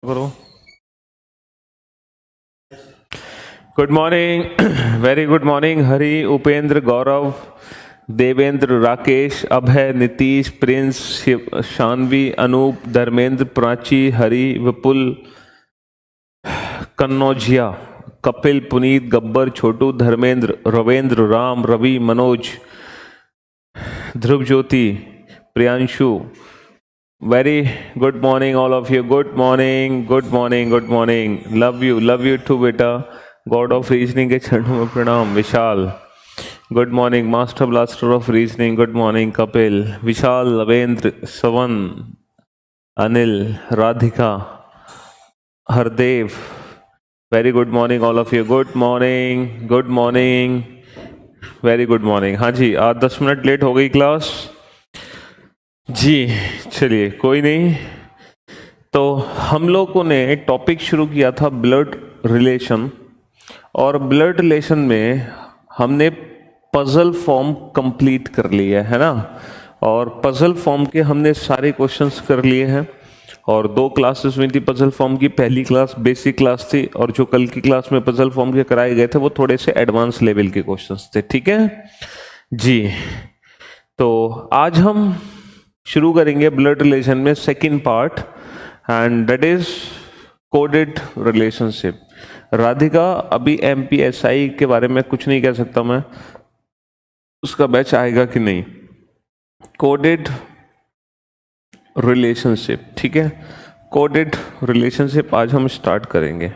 करो। Good morning, very good morning. Hari, Upendra, Gaurav, Devendra, Rakesh, Abhay, Nitish, Prince, Shanvi, Anup, Dharmendra, Prachi, Hari, Vipul, Kannaujia, Kapil, Puneet, Gabbar, Chhotu, Dharmendra, Ravendra, Ram, Ravi, Manoj, Dhruv Jyoti, Priyanshu. Very good morning, all of you. Good morning, good morning, good morning. Love you too, beta. God of reasoning के चरणों में प्रणाम। विशाल, good morning. Master Blaster of reasoning, good morning. Kapil, Vishal, Lavendra, Sawan, Anil, Radhika, Hardev. Very good morning, all of you. Good morning, good morning. Very good morning. हाँ जी, आज 10 minute late हो गई class जी। चलिए, कोई नहीं। तो हम लोगों ने टॉपिक शुरू किया था ब्लड रिलेशन, और ब्लड रिलेशन में हमने पजल फॉर्म कंप्लीट कर लिया है ना। और पजल फॉर्म के हमने सारे क्वेश्चंस कर लिए हैं, और 2 क्लासेस हुई थी पजल फॉर्म की। पहली क्लास बेसिक क्लास थी, और जो कल की क्लास में पजल फॉर्म के कराए गए थे वो थोड़े से एडवांस लेवल के क्वेश्चंस थे। ठीक है जी। तो आज हम शुरू करेंगे ब्लड रिलेशन में second part, and that is coded relationship. Radhika, अभी एमपीएसआई के बारे में कुछ नहीं कह सकता मैं, उसका बैच आएगा कि नहीं। कोडेड रिलेशनशिप, ठीक है। कोडेड रिलेशनशिप आज हम स्टार्ट करेंगे।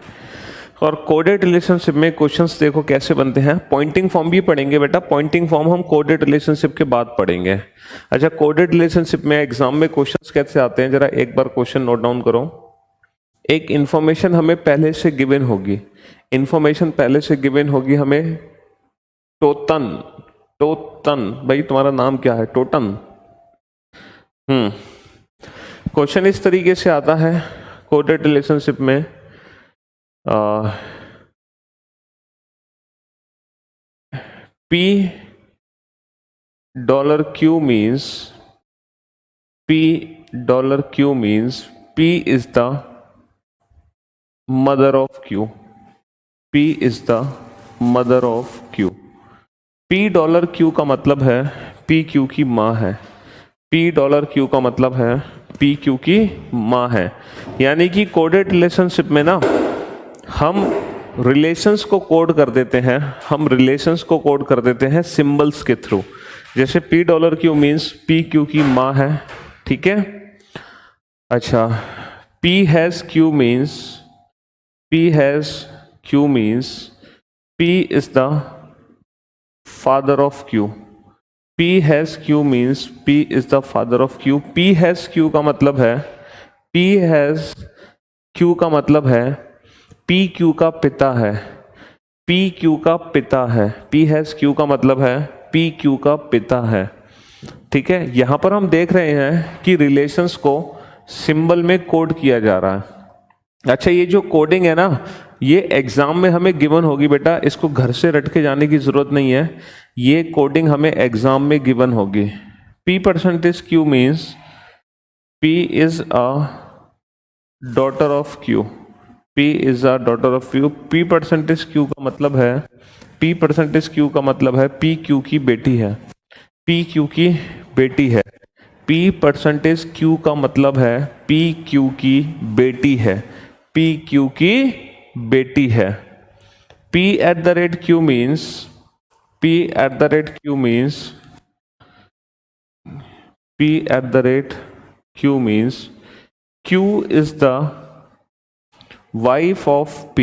और कोडेड रिलेशनशिप में क्वेश्चंस देखो कैसे बनते हैं। पॉइंटिंग फॉर्म भी पढ़ेंगे बेटा, पॉइंटिंग फॉर्म हम कोडेड रिलेशनशिप के बाद पढ़ेंगे। अच्छा, कोडेड रिलेशनशिप में एग्जाम में क्वेश्चंस कैसे आते हैं, जरा एक बार क्वेश्चन नोट डाउन करो। एक इंफॉर्मेशन हमें पहले से गिवन होगी, इंफॉर्मेशन पहले से गिवन होगी हमें। टोटन, टोटन, भाई तुम्हारा नाम क्या है? टोटन। क्वेश्चन इस तरीके से आता है कोडेड रिलेशनशिप में। P $Q means P is the mother of Q. P is the mother of Q. $Q का मतलब है PQ की माँ है। $Q का मतलब है PQ की माँ है। यानी कि कोडेड रिलेशनशिप में ना हम रिलेशंस को कोड कर देते हैं, हम रिलेशंस को कोड कर देते हैं सिंबल्स के थ्रू। जैसे $Q मीन्स PQ की माँ है, ठीक है। अच्छा, P has Q means P is the father of Q. P has Q means P is the father of Q. P has Q का मतलब है PQ का पिता है, PQ का पिता है। P has Q का मतलब है PQ का पिता है, ठीक है। यहां पर हम देख रहे हैं कि रिलेशंस को सिंबल में कोड किया जा रहा है। अच्छा, ये जो कोडिंग है ना, ये एग्जाम में हमें गिवन होगी बेटा, इसको घर से रट के जाने की जरूरत नहीं है। ये कोडिंग हमें एग्जाम में गिवन होगी। P%Q means P is a daughter of Q. P is a daughter of Q. P%Q का मतलब है PQ की बेटी है, PQ की बेटी है। P%Q का मतलब है PQ की बेटी है, PQ की बेटी है। P@Q means Q is the wife of P.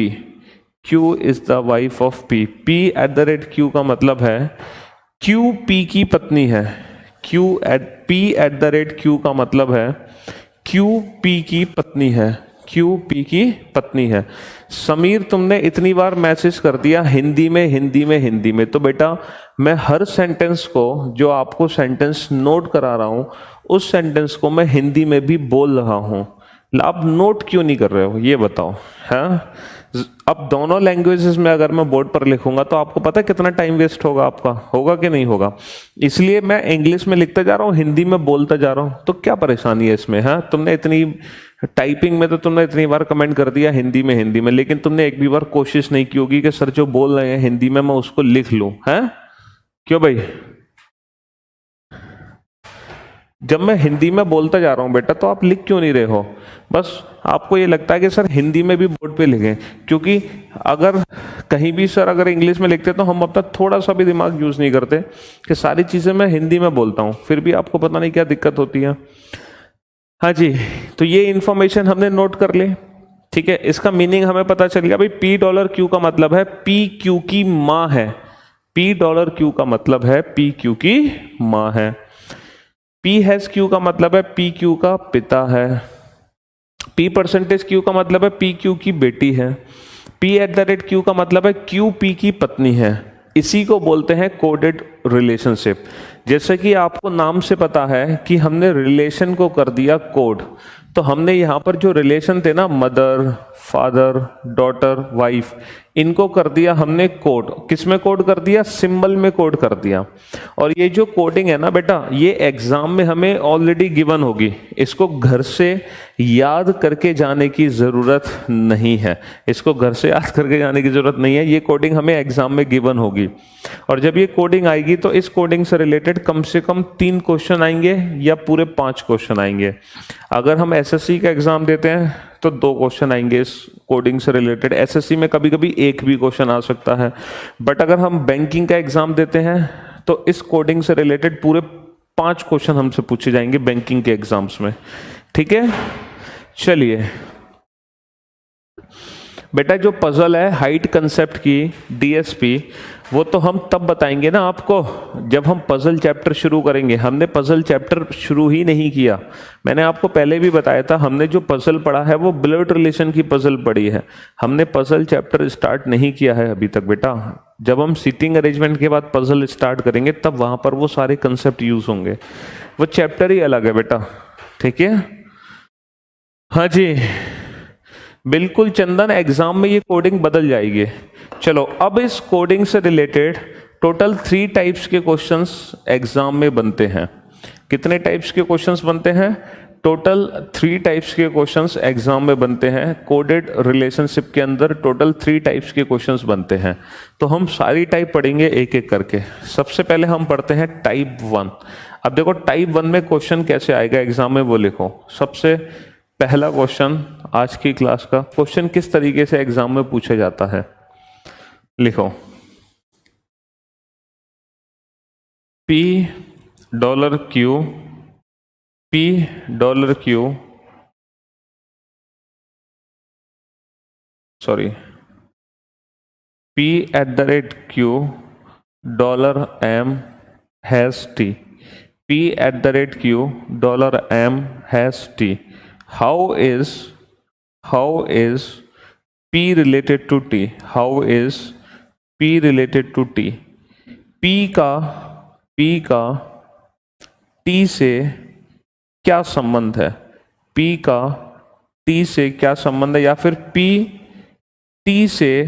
Q is the wife of P. P@Q का मतलब है Q P की पत्नी है। P@Q का मतलब है Q P की पत्नी है, Q P की पत्नी है। समीर, तुमने इतनी बार मैसेज कर दिया हिंदी में, तो बेटा मैं हर सेंटेंस को, जो आपको सेंटेंस नोट करा रहा हूं, उस सेंटेंस को मैं हिंदी में भी बोल रहा हूं। आप नोट क्यों नहीं कर रहे हो ये बताओ। हाँ, अब दोनों लैंग्वेजेस में अगर मैं बोर्ड पर लिखूंगा तो आपको पता है कितना टाइम वेस्ट होगा आपका, होगा कि नहीं होगा। इसलिए मैं इंग्लिश में लिखता जा रहा हूँ, हिंदी में बोलता जा रहा हूँ। तो क्या परेशानी है इसमें। हाँ, तुमने इतनी टाइपिंग में तो तुमने इतनी बार कमेंट कर दिया हिंदी में, लेकिन तुमने एक भी बार कोशिश नहीं की होगी कि सर जो बोल रहे हैं हिंदी में मैं उसको लिख लूं। है क्यों भाई? जब मैं हिंदी में बोलता जा रहा हूं बेटा तो आप लिख क्यों नहीं रहे हो? बस आपको ये लगता है कि सर हिंदी में भी बोर्ड पे लिखें, क्योंकि अगर कहीं भी सर अगर इंग्लिश में लिखते तो हम अपना थोड़ा सा भी दिमाग यूज नहीं करते कि सारी चीजें मैं हिंदी में बोलता हूं, फिर भी आपको पता नहीं क्या दिक्कत होती है। हाँ जी, तो ये इंफॉर्मेशन हमने नोट कर ली। ठीक है, इसका मीनिंग हमें पता चल गया भाई। पी डॉलर क्यू का मतलब है पी क्यू की मां है। पी डॉलर क्यू का मतलब है पी क्यू की मां है। पी हैज क्यू का मतलब है पी क्यू का पिता है। पी परसेंटेज क्यू का मतलब है पी क्यू की बेटी है। P eight the rate Q का मतलब है क्यू पी की पत्नी है। इसी को बोलते हैं कोडेड रिलेशनशिप। जैसे कि आपको नाम से पता है कि हमने रिलेशन को कर दिया कोड, तो हमने यहां पर जो रिलेशन थे ना, मदर, फादर, डॉटर, वाइफ, इनको कर दिया हमने कोड। किसमें कोड कर दिया? सिंबल में कोड कर दिया। और ये जो कोडिंग है ना बेटा, ये एग्जाम में हमें ऑलरेडी गिवन होगी, इसको घर से याद करके जाने की जरूरत नहीं है। इसको घर से याद करके जाने की जरूरत नहीं है, ये कोडिंग हमें एग्जाम में गिवन होगी। और जब ये कोडिंग आएगी तो इस कोडिंग से रिलेटेड कम से कम 3 क्वेश्चन आएंगे या पूरे 5 क्वेश्चन आएंगे। अगर हम एसएससी का एग्जाम देते हैं तो 2 क्वेश्चन आएंगे इस कोडिंग से रिलेटेड। एसएससी में कभी कभी 1 भी क्वेश्चन आ सकता है, बट अगर हम बैंकिंग का एग्जाम देते हैं तो इस कोडिंग से रिलेटेड पूरे 5 क्वेश्चन हमसे पूछे जाएंगे बैंकिंग के एग्जाम्स में। ठीक है, चलिए बेटा, जो पजल है हाइट कंसेप्ट की डीएसपी, वो तो हम तब बताएंगे ना आपको जब हम पजल चैप्टर शुरू करेंगे। हमने पजल चैप्टर शुरू ही नहीं किया। मैंने आपको पहले भी बताया था, हमने जो पजल पढ़ा है वो ब्लड रिलेशन की पजल पढ़ी है। हमने पजल चैप्टर स्टार्ट नहीं किया है अभी तक बेटा। जब हम सीटिंग अरेंजमेंट के बाद पजल स्टार्ट करेंगे तब वहां पर वो सारे कंसेप्ट यूज होंगे। वो चैप्टर ही अलग है बेटा। ठीक है, हाँ जी बिल्कुल चंदन, एग्जाम में ये कोडिंग बदल जाएगी। चलो, अब इस कोडिंग से रिलेटेड टोटल 3 टाइप्स के क्वेश्चंस एग्जाम में बनते हैं। कितने टाइप्स के क्वेश्चंस बनते हैं? टोटल 3 टाइप्स के क्वेश्चंस एग्जाम में बनते हैं। कोडेड रिलेशनशिप के अंदर टोटल 3 टाइप्स के क्वेश्चंस बनते हैं। तो हम सारी टाइप पढ़ेंगे एक एक करके। सबसे पहले हम पढ़ते हैं टाइप 1। अब देखो टाइप 1 में क्वेश्चन कैसे आएगा एग्जाम में वो लिखो। सबसे पहला क्वेश्चन आज की क्लास का, क्वेश्चन किस तरीके से एग्जाम में पूछा जाता है, लिखो। P dollar Q, P dollar Q, sorry, P eight the rate Q dollar M has T, P eight the rate Q dollar M has T. How is P related to T? How is P related to T? P का T से क्या संबंध है? P का T से क्या संबंध है, या फिर P T से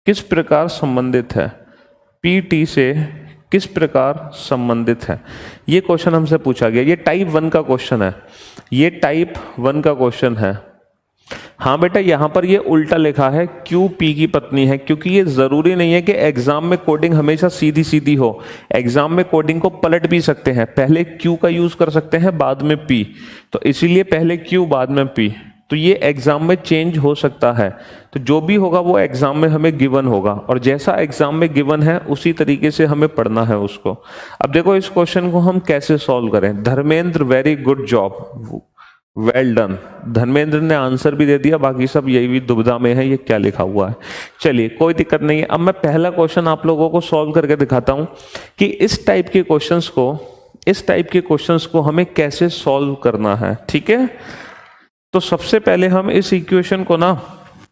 किस प्रकार संबंधित है? P T से किस प्रकार संबंधित है? ये क्वेश्चन हमसे पूछा गया। ये टाइप 1 का क्वेश्चन है। ये टाइप 1 का क्वेश्चन है। हाँ बेटा, यहां पर ये उल्टा लिखा है, क्यू पी की पत्नी है, क्योंकि ये जरूरी नहीं है कि एग्जाम में कोडिंग हमेशा सीधी सीधी हो। एग्जाम में कोडिंग को पलट भी सकते हैं, पहले क्यू का यूज कर सकते हैं बाद में पी। तो इसीलिए पहले क्यू बाद में पी। तो ये एग्जाम में चेंज हो सकता है। तो जो भी होगा वो एग्जाम में हमें गिवन होगा, और जैसा एग्जाम में गिवन है उसी तरीके से हमें पढ़ना है उसको। अब देखो इस क्वेश्चन को हम कैसे सॉल्व करें। Dharmendra very good job, well done. Dharmendra ने आंसर भी दे दिया, बाकी सब यही भी दुविधा में है ये क्या लिखा हुआ है। चलिए कोई दिक्कत नहीं है। अब मैं पहला क्वेश्चन आप लोगों को सॉल्व करके दिखाता हूं कि इस टाइप के क्वेश्चंस को हमें कैसे सॉल्व करना है। ठीक है, तो सबसे पहले हम इस इक्वेशन को ना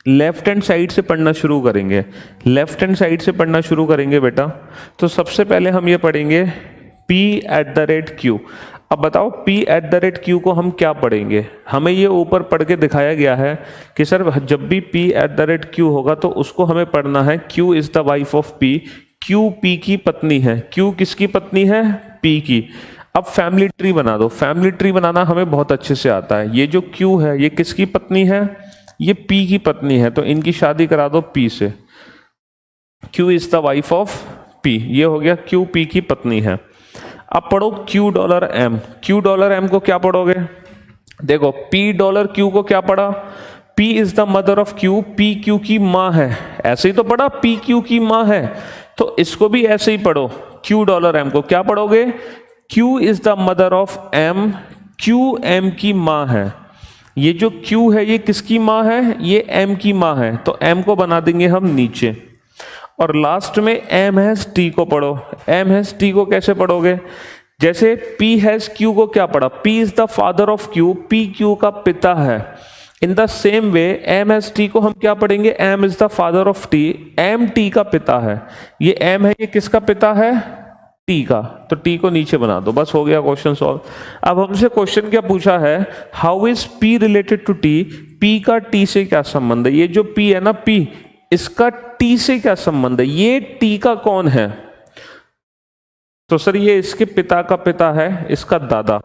लेफ्ट हैंड साइड से पढ़ना शुरू करेंगे। लेफ्ट हैंड साइड से पढ़ना शुरू करेंगे बेटा। तो सबसे पहले हम ये पढ़ेंगे P eight the rate Q। अब बताओ P@Q को हम क्या पढ़ेंगे? हमें ये ऊपर पढ़ के दिखाया गया है कि सर जब भी P@Q होगा तो उसको हमें पढ़ना है Q is the wife of P, Q P की पत्नी है। Q किसकी पत्नी है? P की। अब फैमिली ट्री बना दो। फैमिली ट्री बनाना हमें बहुत अच्छे से आता है। ये जो Q है ये किसकी पत्नी है? ये P की पत्नी है, तो इनकी शादी करा दो P से। Q is the wife of P, ये हो गया Q P की पत्नी है। अब पढ़ो $Q। $Q को क्या पढ़ोगे? देखो $P को क्या पढ़ा? P is the mother of Q, P Q की माँ है, ऐसे ही तो पढ़ा, P Q की माँ है, तो इसको भी ऐसे ही पढ़ो। $Q को क्या पढ़ोगे? Q is the mother of M, Q M की माँ है। ये जो Q है ये किसकी माँ है? ये M की माँ है, तो M को बना देंगे हम नीचे, और लास्ट में M�has T को पढ़ो। M�has T को कैसे पढ़ोगे? जैसे P�has Q को क्या पढ़ा? P is the father of Q, P Q का पिता है। In the same way M�has T को हम क्या पढ़ेंगे? M is the father of T, M T का पिता है। ये M है, ये किसका पिता है? T का, तो T को नीचे बना दो, बस हो गया क्वेश्चन सॉल्व। अब हमसे क्वेश्चन क्या पूछा है? How is P related to T? P का T से क्या संबंध है? ये जो P है ना, P, इसका T से क्या संबंध है? ये T का कौन है? तो सर ये इसके पिता का पिता है, इसका दादा,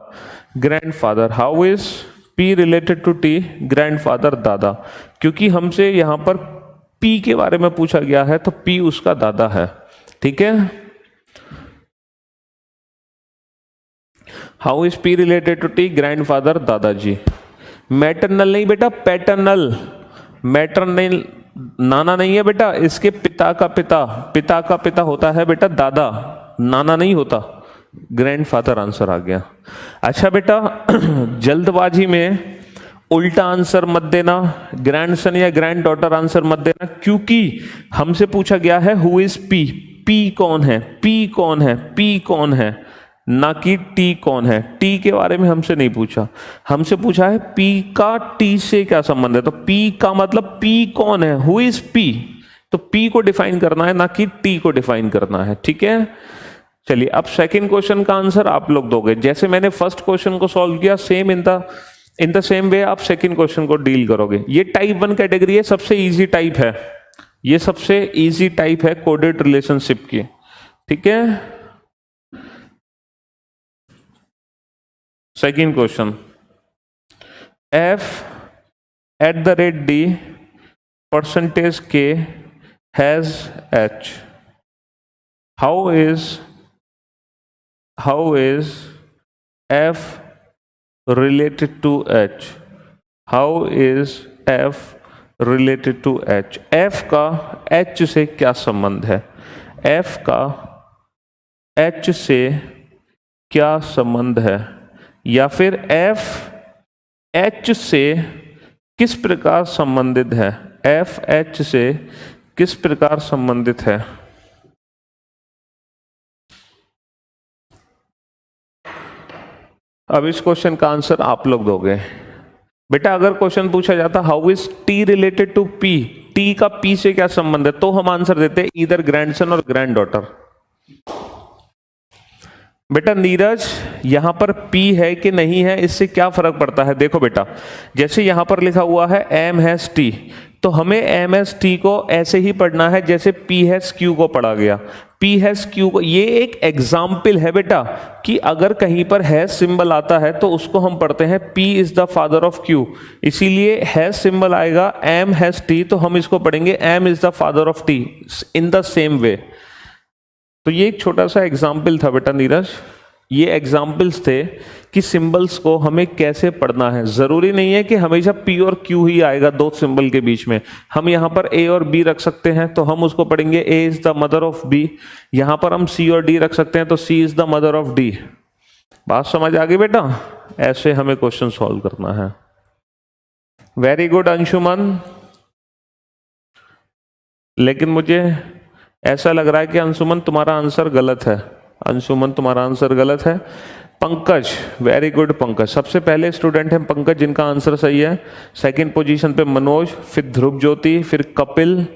grandfather. How is P related to T? Grandfather, दादा, क्योंकि हमसे यहां पर P के बारे में पूछा गया है, तो P उसका दादा है। ठीक है। How is P related to T? Grandfather, दादाजी। मैटरनल नहीं बेटा, पैटर्नल। मैटरनल नाना नहीं है बेटा, इसके पिता का पिता, पिता का पिता होता है बेटा दादा, नाना नहीं होता। ग्रैंडफादर आंसर आ गया। अच्छा बेटा जल्दबाजी में उल्टा आंसर मत देना, ग्रैंडसन या ग्रैंड डॉटर आंसर मत देना, क्योंकि हमसे पूछा गया है हु इज P, P कौन है, P कौन है, P कौन है, ना कि T कौन है। T के बारे में हमसे नहीं पूछा, हमसे पूछा है P का T से क्या संबंध है। तो P का मतलब P कौन है, हु इज P, तो P को डिफाइन करना है, ना कि T को डिफाइन करना है। ठीक है। चलिए अब सेकंड क्वेश्चन का आंसर आप लोग दोगे। जैसे मैंने फर्स्ट क्वेश्चन को सॉल्व किया, same in the same way आप सेकंड क्वेश्चन को डील करोगे। ये टाइप 1 कैटेगरी है, सबसे इजी टाइप है, ये सबसे इजी टाइप है कोडेड रिलेशनशिप की। ठीक है। Second question, F@D %K has H. How is F related to H? How is F related to H? F का H से क्या संबंध है? F का H से क्या संबंध है? या फिर F H से किस प्रकार संबंधित है? F H से किस प्रकार संबंधित है? अब इस क्वेश्चन का आंसर आप लोग दोगे। बेटा अगर क्वेश्चन पूछा जाता how is T related to P, T का P से क्या संबंध है, तो हम आंसर देते इधर ग्रैंडसन और ग्रैंड डॉटर। बेटा नीरज यहां पर P है कि नहीं है, इससे क्या फर्क पड़ता है? देखो बेटा, जैसे यहां पर लिखा हुआ है M�has T, तो हमें M�has T को ऐसे ही पढ़ना है जैसे P�has Q को पढ़ा गया। P�has Q को, ये एक एग्जाम्पल है बेटा कि अगर कहीं पर हैज सिंबल आता है तो उसको हम पढ़ते हैं P is the father of Q, इसीलिए हैज सिंबल आएगा M�has T, तो हम इसको पढ़ेंगे M is the father of T in the same way. तो ये एक छोटा सा एग्जाम्पल था बेटा नीरज, ये एग्जाम्पल्स थे कि सिंबल्स को हमें कैसे पढ़ना है। जरूरी नहीं है कि हमेशा P और Q ही आएगा दो सिंबल के बीच में, हम यहां पर A और B रख सकते हैं, तो हम उसको पढ़ेंगे A is the mother of B। यहां पर हम C और D रख सकते हैं, तो C is the mother of D। बात समझ आ गई बेटा? ऐसे हमें क्वेश्चन सॉल्व करना है। Very good Anshuman. लेकिन मुझे ऐसा लग रहा है कि अंशुमन तुम्हारा आंसर गलत है, अंशुमन तुम्हारा आंसर गलत है। पंकज, वेरी गुड पंकज, सबसे पहले स्टूडेंट है पंकज जिनका आंसर सही है। सेकंड पोजीशन पे मनोज, फिर ध्रुव ज्योति, फिर कपिल,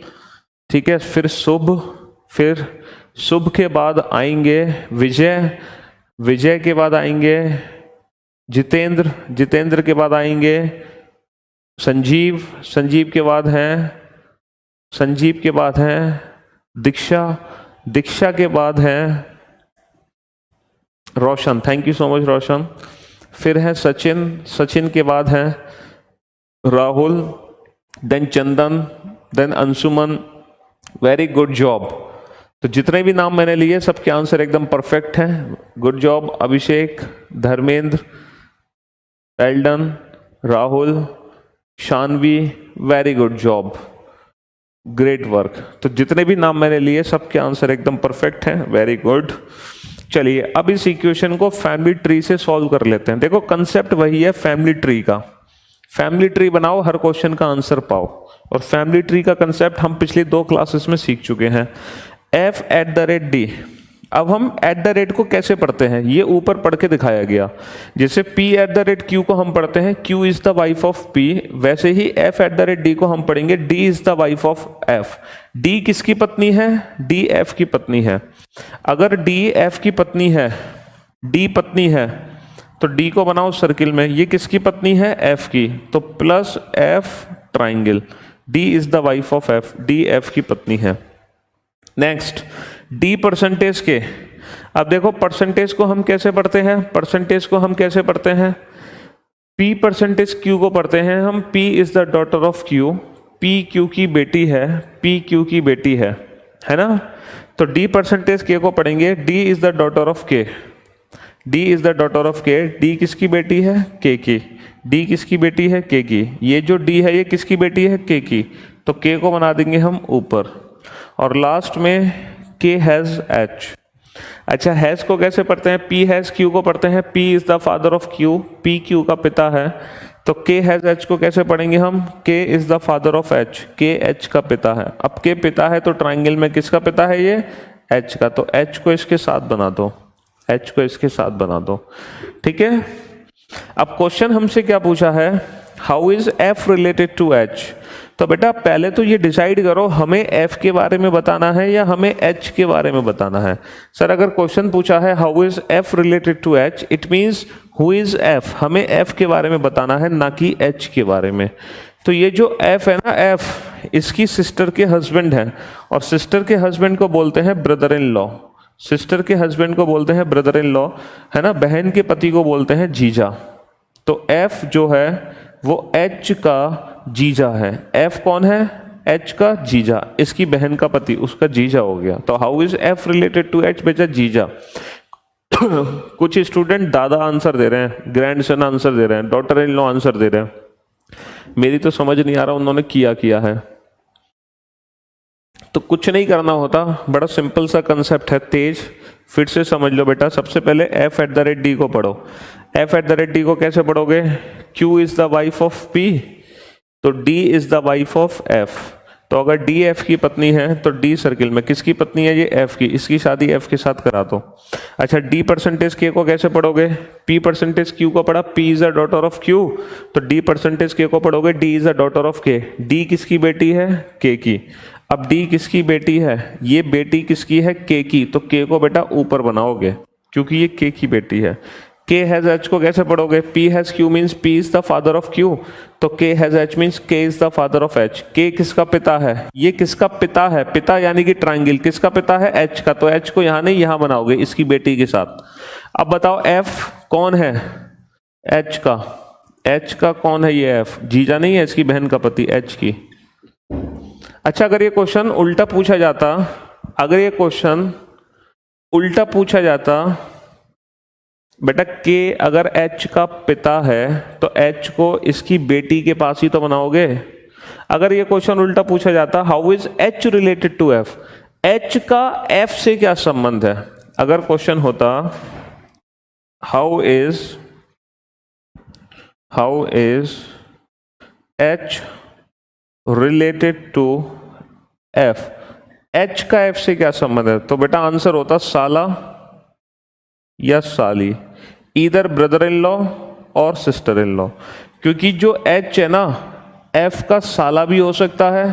ठीक है, फिर शुभ, फिर शुभ के बाद आएंगे विजय, विजय के बाद आएंगे जितेंद्र, जितेंद्र के बाद आएंगे संजीव, संजीव के बाद हैं, संजीव के बाद हैं दीक्षा, दीक्षा के बाद हैं Roshan, thank you so much Roshan. फिर है सचिन, सचिन के बाद हैं Rahul, then Chandan, then Anshuman. Very good job. तो जितने भी नाम मैंने लिए सबके आंसर एकदम परफेक्ट हैं। Good job Abhishek, Dharmendra, Eldon, Rahul, Shanvi, very good job, great work. तो जितने भी नाम मैंने लिए सबके आंसर एकदम परफेक्ट हैं, वेरी गुड। चलिए अब इस इक्वेशन को फैमिली ट्री से सॉल्व कर लेते हैं। देखो कंसेप्ट वही है फैमिली ट्री का, फैमिली ट्री बनाओ, हर क्वेश्चन का आंसर पाओ। और फैमिली ट्री का कंसेप्ट हम पिछली 2 क्लासेस में सीख चुके हैं। f@d, अब हम @ को कैसे पढ़ते हैं ये ऊपर पढ़ के दिखाया गया। जैसे p@q को हम पढ़ते हैं q is the wife of p, वैसे ही f@d को हम पढ़ेंगे d is the wife of f। d किसकी पत्नी है? d f की पत्नी है। अगर d f की पत्नी है, d पत्नी है, तो d को बनाओ सर्किल में, ये किसकी पत्नी है? f की, तो plus f triangle, d is the wife of f, d f की पत्नी है। नेक्स्ट डी परसेंटेज के, अब देखो परसेंटेज को हम कैसे पढ़ते हैं? परसेंटेज को हम कैसे पढ़ते हैं? P परसेंटेज Q को पढ़ते हैं हम, P is the daughter of Q, P Q की बेटी है, P Q की बेटी है ना। तो D परसेंटेज K को पढ़ेंगे, D is the daughter of K, D is the daughter of K, D किसकी बेटी है? K की, D किसकी बेटी है? K की। ये जो D है ये किसकी बेटी है? K की, तो K को बना देंगे हम ऊपर। और लास्ट में K हैज H। अच्छा हैज को कैसे पढ़ते हैं? P हैज Q को पढ़ते हैं, P is the father of Q, P Q का पिता है। तो K हैज H को कैसे पढ़ेंगे हम? K is the father of H, K H का पिता है। अब K पिता है तो ट्राइंगल में किसका पिता है? ये H का, तो H को इसके साथ बना दो, H को इसके साथ बना दो, ठीक है। अब क्वेश्चन हमसे क्या पूछा है? How is F related to H? तो बेटा पहले तो ये डिसाइड करो हमें F के बारे में बताना है या हमें H के बारे में बताना है। सर अगर क्वेश्चन पूछा है how is F related to H, it means who is F, हमें F के बारे में बताना है ना कि H के बारे में। तो ये जो F है ना, F इसकी सिस्टर के हस्बैंड है, और सिस्टर के हस्बैंड को बोलते हैं ब्रदर इन लॉ, सिस्टर के हस्बैंड को बोलते हैं ब्रदर इन लॉ, है ना। बहन के पति को बोलते हैं जीजा। तो F जो है वो H का जीजा है। F कौन है? H का जीजा, इसकी बहन का पति, उसका जीजा हो गया। तो how is F related to H? बेटा जीजा। कुछ स्टूडेंट दादा आंसर दे रहे हैं, ग्रैंडसन आंसर दे रहे हैं, डॉटर इन लॉ आंसर दे रहे हैं। मेरी तो समझ नहीं आ रहा उन्होंने किया है। तो कुछ नहीं करना होता, बड़ा सिंपल सा कंसेप्ट है, तेज फिर से समझ लो बेटा। सबसे पहले f@d को पढ़ो। f@d को कैसे पढ़ोगे? Q is the wife of P, तो D is the wife of F। तो अगर D F की पत्नी है तो D सर्किल में किसकी पत्नी है? ये F की, इसकी शादी F के साथ करा दो। अच्छा D परसेंटेज K को कैसे पढ़ोगे? P परसेंटेज Q को पढ़ा, P is the daughter of Q, तो D परसेंटेज K को पढ़ोगे, D is the daughter of K। D किसकी बेटी है? K की। अब D किसकी बेटी है? ये बेटी किसकी है? K की, तो K को बेटा ऊपर बनाओगे क्योंकि ये K की बेटी है। K हैज H को कैसे पढ़ोगे? P has Q means P is the father of Q, तो K has H means K is the father of H। K किसका पिता है? ये किसका पिता है? पिता यानी कि ट्राइंगल, किसका पिता है? H का, तो H को यहाँ नहीं यहाँ बनाओगे इसकी बेटी के साथ। अब बताओ F कौन है? H का, H का कौन है ये F? जीजा नहीं है, इसकी बहन का पति, H की। अच्छा अगर ये क्वेश्चन उल्टा पूछा जाता, अगर ये क्वेश्चन उल्टा पूछा जाता बेटा, K अगर H का पिता है तो H को इसकी बेटी के पास ही तो बनाओगे। अगर ये क्वेश्चन उल्टा पूछा जाता how is H related to F, H का F से क्या संबंध है? अगर क्वेश्चन होता how is H related to F, H का F से क्या संबंध है? तो बेटा आंसर होता साला या साली, इधर ब्रदर इन लॉ और सिस्टर इन लॉ। क्योंकि जो H है ना, एफ का साला भी हो सकता है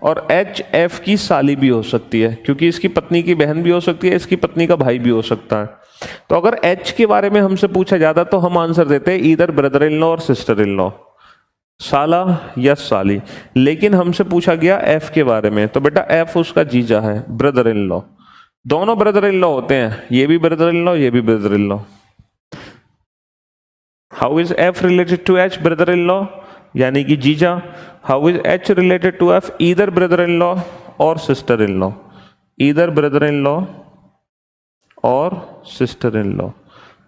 और एच एफ की साली भी हो सकती है, क्योंकि इसकी पत्नी की बहन भी हो सकती है, इसकी पत्नी का भाई भी हो सकता है। तो अगर एच के बारे में हमसे पूछा जाता तो हम आंसर देते हैं ईदर ब्रदर इन लॉ और सिस्टर इन लॉ, साला या साली। लेकिन हमसे पूछा गया एफ के बारे में, तो बेटा एफ उसका जीजा है, ब्रदर इन लॉ। दोनों ब्रदर इन लॉ होते हैं, ये भी ब्रदर इन लॉ, ये भी brother in law. How is F related to H, brother in law यानी कि जीजा। How is H related to F, either brother in law और sister in law, either brother in law और sister in law,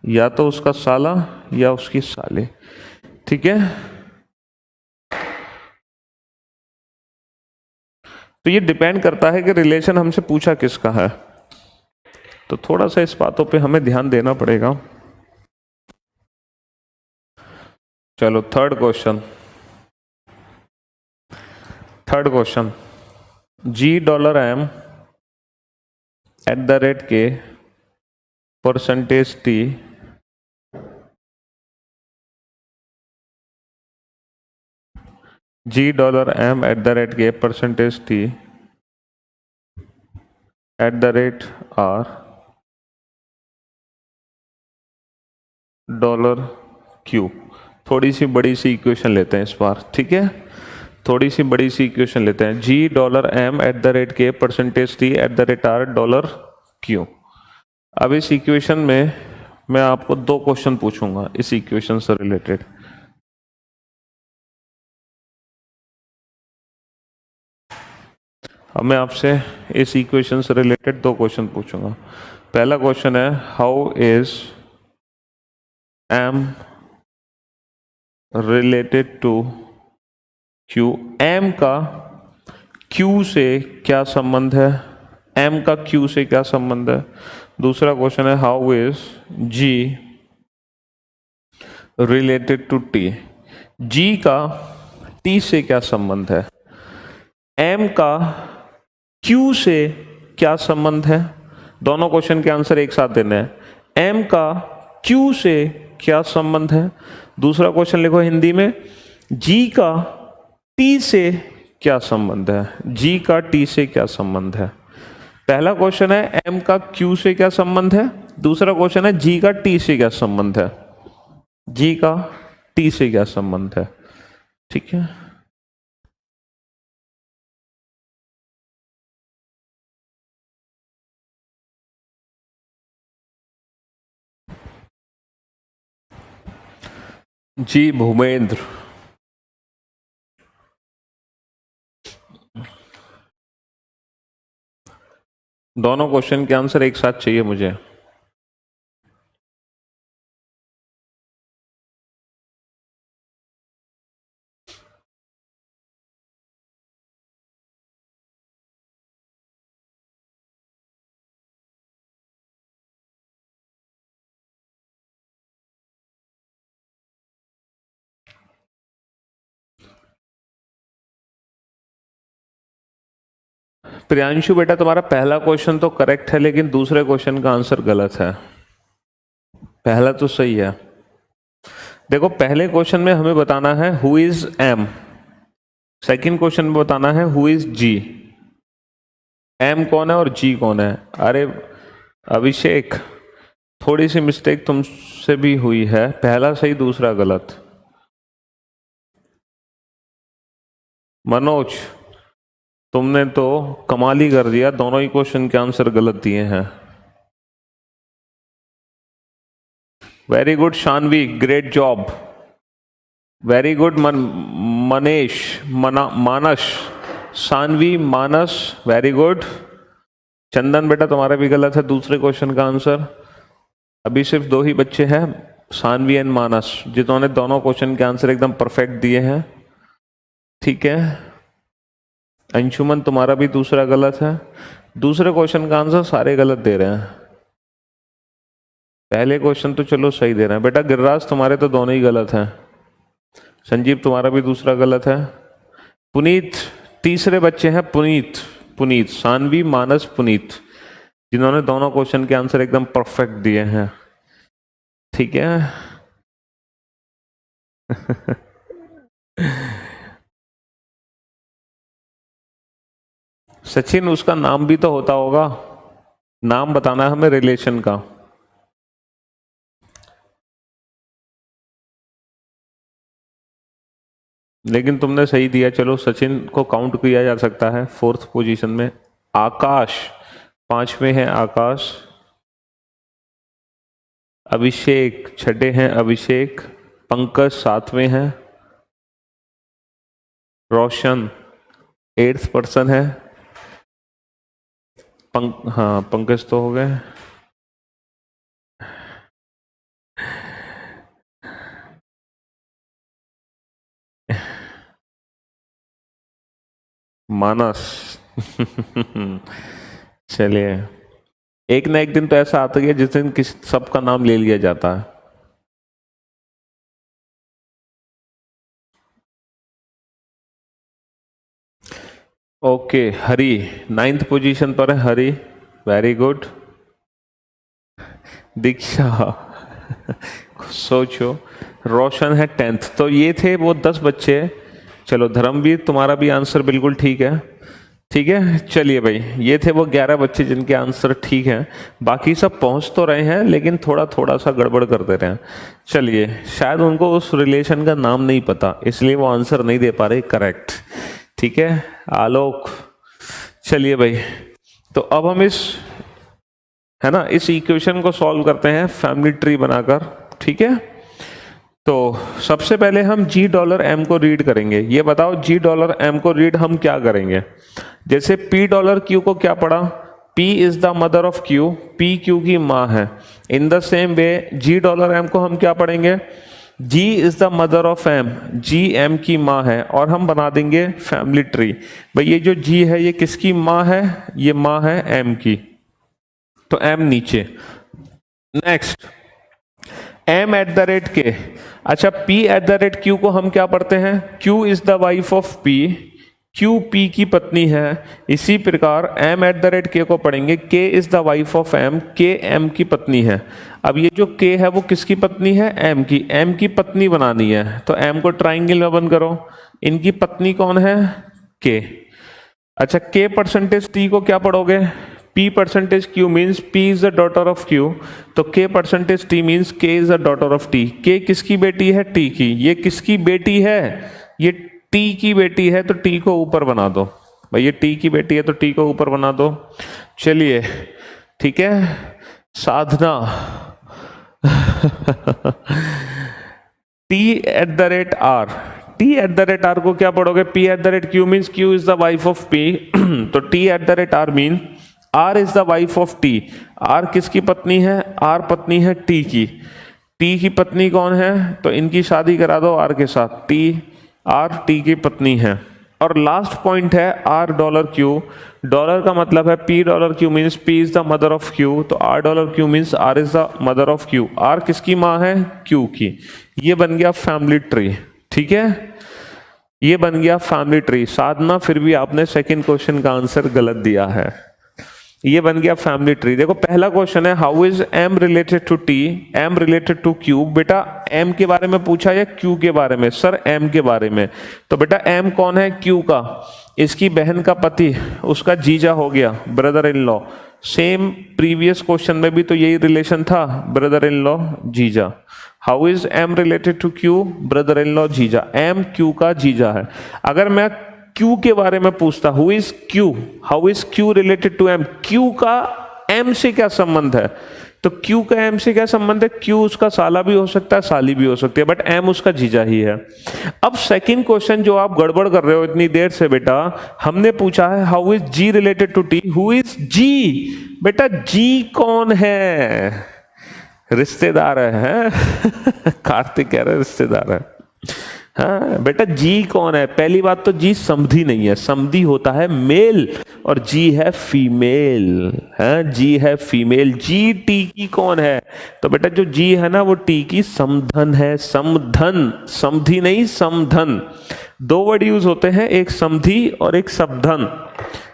या तो उसका साला या उसकी साली। ठीक है, तो ये डिपेंड करता है कि रिलेशन हमसे पूछा किसका है, तो थोड़ा सा इस बातों पे हमें ध्यान देना पड़ेगा। चलो third question, $G $M @ K percentage T $G $M @ K percentage T @R $Q। थोड़ी सी बड़ी सी इक्वेशन लेते हैं इस बार, ठीक है, थोड़ी सी बड़ी सी इक्वेशन लेते हैं। G $M @ K percentage T @R $Q। अब इस इक्वेशन में मैं आपको दो क्वेश्चन पूछूंगा इस इक्वेशन से रिलेटेड। अब मैं आपसे इस इक्वेशन से रिलेटेड दो क्वेश्चन पूछूंगा। पहला क्वेश्चन है how is M related to Q, M का Q से क्या संबंध है, M का Q से क्या संबंध है। दूसरा क्वेश्चन है how is G related to T, G का T से क्या संबंध है, M का Q से क्या संबंध है। दोनों क्वेश्चन के आंसर एक साथ देने हैं। M का Q से क्या संबंध है। दूसरा क्वेश्चन लिखो हिंदी में, G का T से क्या संबंध है, G का T से क्या संबंध है। पहला क्वेश्चन है M का Q से क्या संबंध है, दूसरा क्वेश्चन है G का T से क्या संबंध है, G का T से क्या संबंध है। ठीक है, जी भूपेंद्र, दोनों क्वेश्चन के आंसर एक साथ चाहिए मुझे। प्रियांशु बेटा तुम्हारा पहला क्वेश्चन तो करेक्ट है, लेकिन दूसरे क्वेश्चन का आंसर गलत है। पहला तो सही है। देखो पहले क्वेश्चन में हमें बताना है who is M, second question में बताना है हु इज G। M कौन है और G कौन है। अरे अभिषेक, थोड़ी सी मिस्टेक तुमसे भी हुई है, पहला सही दूसरा गलत। मनोज तुमने तो कमाल ही कर दिया, दोनों ही क्वेश्चन के आंसर गलत दिए हैं। Very good Shanvi, great job, very good Manish, Manas, Shanvi, Manas, very good. Chandan बेटा तुम्हारा भी गलत है दूसरे क्वेश्चन का आंसर। अभी सिर्फ दो ही बच्चे हैं, शानवी एंड मानस, जिन्होंने दोनों क्वेश्चन के आंसर एकदम परफेक्ट दिए हैं। ठीक है, अंशुमन तुम्हारा भी दूसरा गलत है, दूसरे क्वेश्चन का आंसर सारे गलत दे रहे हैं। पहले क्वेश्चन तो चलो सही दे रहे हैं। बेटा गिरिराज तुम्हारे तो दोनों ही गलत हैं। संजीव तुम्हारा भी दूसरा गलत है। पुनीत, तीसरे बच्चे हैं पुनीत, सानवी, मानस, पुनीत, जिन्होंने दोनों क्वेश्चन के आंसर एकदम परफेक्ट दिए हैं। ठीक है सचिन, उसका नाम भी तो होता होगा, नाम बताना है हमें रिलेशन का। लेकिन तुमने सही दिया, चलो सचिन को काउंट किया जा सकता है 4th पोजीशन में। आकाश 5वें हैं, आकाश। अभिषेक 6ठे हैं, अभिषेक। पंकज 7वें हैं। रोशन 8th पर्सन है। हाँ, पंकज तो हो गए। मानस चलिए, एक ना एक दिन तो ऐसा आता है जिस दिन किस सबका नाम ले लिया जाता है। ओके, हरी 9th पोजीशन पर है, हरी, वेरी गुड। दीक्षा सोचो, रोशन है 10th। तो ये थे वो 10 बच्चे। चलो धर्मवीर, तुम्हारा भी आंसर बिल्कुल ठीक है, ठीक है। चलिए भाई, ये थे वो 11 बच्चे जिनके आंसर ठीक हैं। बाकी सब पहुंच तो रहे हैं लेकिन थोड़ा थोड़ा सा गड़बड़ कर दे रहे हैं। चलिए, शायद उनको उस रिलेशन का नाम नहीं पता, इसलिए वो आंसर नहीं दे पा रहे करेक्ट, ठीक है। आलोक, चलिए भाई, तो अब हम इस इक्वेशन को सॉल्व करते हैं फैमिली ट्री बनाकर, ठीक है। तो सबसे पहले हम $M को रीड करेंगे। ये बताओ $M को रीड हम क्या करेंगे? जैसे $Q को क्या पढ़ा? P is the mother of Q, P Q की माँ है। In the same way $M को हम क्या पढ़ेंगे? G is the mother of M, G M की माँ है, और हम बना देंगे फैमिली ट्री। भाई ये जो G है ये किसकी माँ है? ये माँ है M की, तो M नीचे। Next M@K। अच्छा, P@Q को हम क्या पढ़ते हैं? Q is the wife of P, Q P की पत्नी है। इसी प्रकार M@K को पढ़ेंगे K is the wife of M, K M की पत्नी है। अब ये जो K है वो किसकी पत्नी है? M की। M की पत्नी बनानी है तो M को ट्राइंगल में बंद करो। इनकी पत्नी कौन है? K। अच्छा, K%T को क्या पढ़ोगे? P%Q means P is the daughter of Q, तो K%T means K is the daughter of T। K किसकी बेटी है? T की। ये किसकी बेटी है? ये T की बेटी है, तो T को ऊपर बना दो। भाई ये T की बेटी है तो T को ऊपर बना दो। चलिए, ठीक है। साधना T@R, T@R को क्या पढ़ोगे? P@Q means Q is the wife of P, तो T@R mean R is the wife of T। R किसकी पत्नी है? R पत्नी है T की। T की पत्नी कौन है? तो इनकी शादी करा दो R के साथ। R T की पत्नी है। और लास्ट पॉइंट है $Q। डॉलर का मतलब है $Q means P is the mother of Q, तो $Q means R is the mother of Q। R किसकी माँ है? Q की। ये बन गया फैमिली ट्री, ठीक है। ये बन गया फैमिली ट्री। साधना, फिर भी आपने सेकंड क्वेश्चन का आंसर गलत दिया है। ये बन गया फैमिली ट्री। देखो, पहला क्वेश्चन है how is M related to T, M related to Q। बेटा M के बारे में पूछा या Q के बारे में? सर M के बारे में। तो बेटा M कौन है? Q का। इसकी बहन का पति, उसका जीजा हो गया, ब्रदर इन लॉ। सेम प्रीवियस क्वेश्चन में भी तो यही रिलेशन था, ब्रदर इन लॉ जीजा। How is M related to Q? ब्रदर इन लॉ जीजा। M Q का जीजा है। अगर मैं Q के बारे में पूछता, who is Q, how is Q related to M? Q का M से क्या संबंध है? तो Q का M से क्या संबंध है? Q उसका साला भी हो सकता है, साली भी हो सकती है, बट M उसका जीजा ही है। अब सेकंड क्वेश्चन जो आप गड़बड़ कर रहे हो इतनी देर से, बेटा हमने पूछा है how is G related to T, who is G? बेटा G कौन है? रिश्तेदार है कार्तिक कह रहे रिश्तेदार है। हाँ बेटा, जी कौन है? पहली बात तो जी समधी नहीं है, समधी होता है मेल और जी है फीमेल। हाँ, जी है फीमेल। जी टी की कौन है? तो बेटा जो जी है ना वो टी की समधन है। समधन, समधी नहीं, समधन। दो वर्ड यूज होते हैं, एक समधी और एक सबधन।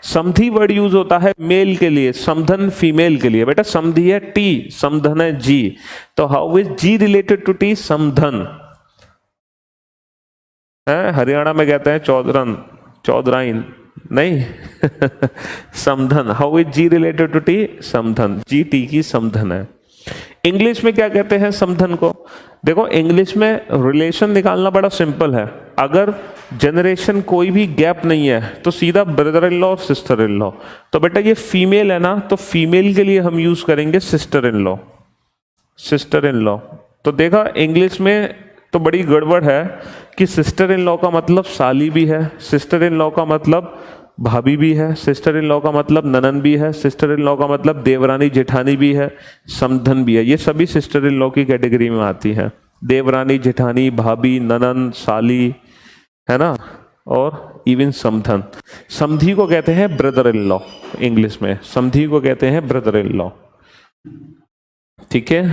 समधी वर्ड यूज होता है मेल के लिए, समधन फीमेल के लिए। बेटा समधी है टी, समधन है जी। तो how is G related to T? समधन है। हरियाणा में कहते हैं चौधरन, चौधराइन, नहीं समधन। How is G related to T? समधन। जी टी की समधन है। इंग्लिश में क्या कहते हैं समधन को? देखो इंग्लिश में रिलेशन निकालना बड़ा सिंपल है। अगर जनरेशन कोई भी गैप नहीं है तो सीधा ब्रदर इन लॉ और सिस्टर इन लॉ। तो बेटा ये फीमेल है ना, तो फीमेल के लिए हम यूज करेंगे sister in law. Sister in law. तो देखा इंग्लिश में तो बड़ी गड़बड़ है कि सिस्टर इन लॉ का मतलब साली भी है, सिस्टर इन लॉ का मतलब भाभी भी है, सिस्टर इन लॉ का मतलब ननन भी है, सिस्टर इन लॉ का मतलब देवरानी जेठानी भी है, समधन भी है। ये सभी सिस्टर इन लॉ की कैटेगरी में आती है। देवरानी जेठानी, भाभी, ननन, साली, है ना, और इवन समधन। समधी को कहते हैं ब्रदर इन लॉ। इंग्लिश में समधी को कहते हैं ब्रदर इन लॉ। ठीक है।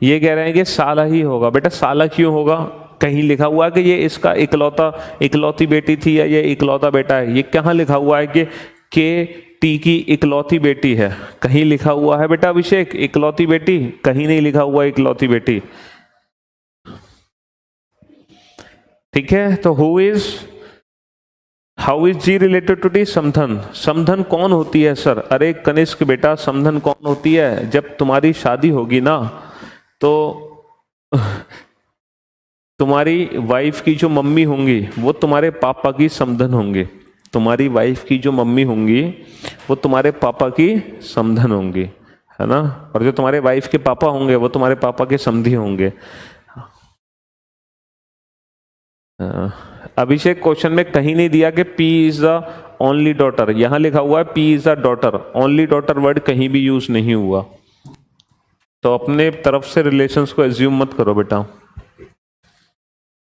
ये कह रहे हैं कि साला ही होगा। बेटा साला क्यों होगा? कहीं लिखा हुआ है कि ये इसका इकलौती बेटी थी या ये इकलौता बेटा है? ये कहाँ लिखा हुआ है कि टी की इकलौती बेटी है? कहीं लिखा हुआ है बेटा अभिषेक इकलौती बेटी? कहीं नहीं लिखा हुआ इकलौती बेटी। ठीक है। तो how is G related to T? समधन। समधन कौन होती है सर? अरे कनिष्क बेटा, समधन कौन होती है? जब तुम्हारी शादी होगी ना तो तुम्हारी वाइफ की जो मम्मी होंगी वो तुम्हारे पापा की समधन होंगे। तुम्हारी वाइफ की जो मम्मी होंगी वो तुम्हारे पापा की समधन होंगी, है ना। और जो तुम्हारे वाइफ के पापा होंगे वो तुम्हारे पापा के समधी होंगे। अभिषेक क्वेश्चन में कहीं नहीं दिया कि P is the only daughter. यहां लिखा हुआ है P is the daughter. Only daughter word कहीं भी यूज नहीं हुआ। तो अपने तरफ से रिलेशंस को एज्यूम मत करो बेटा।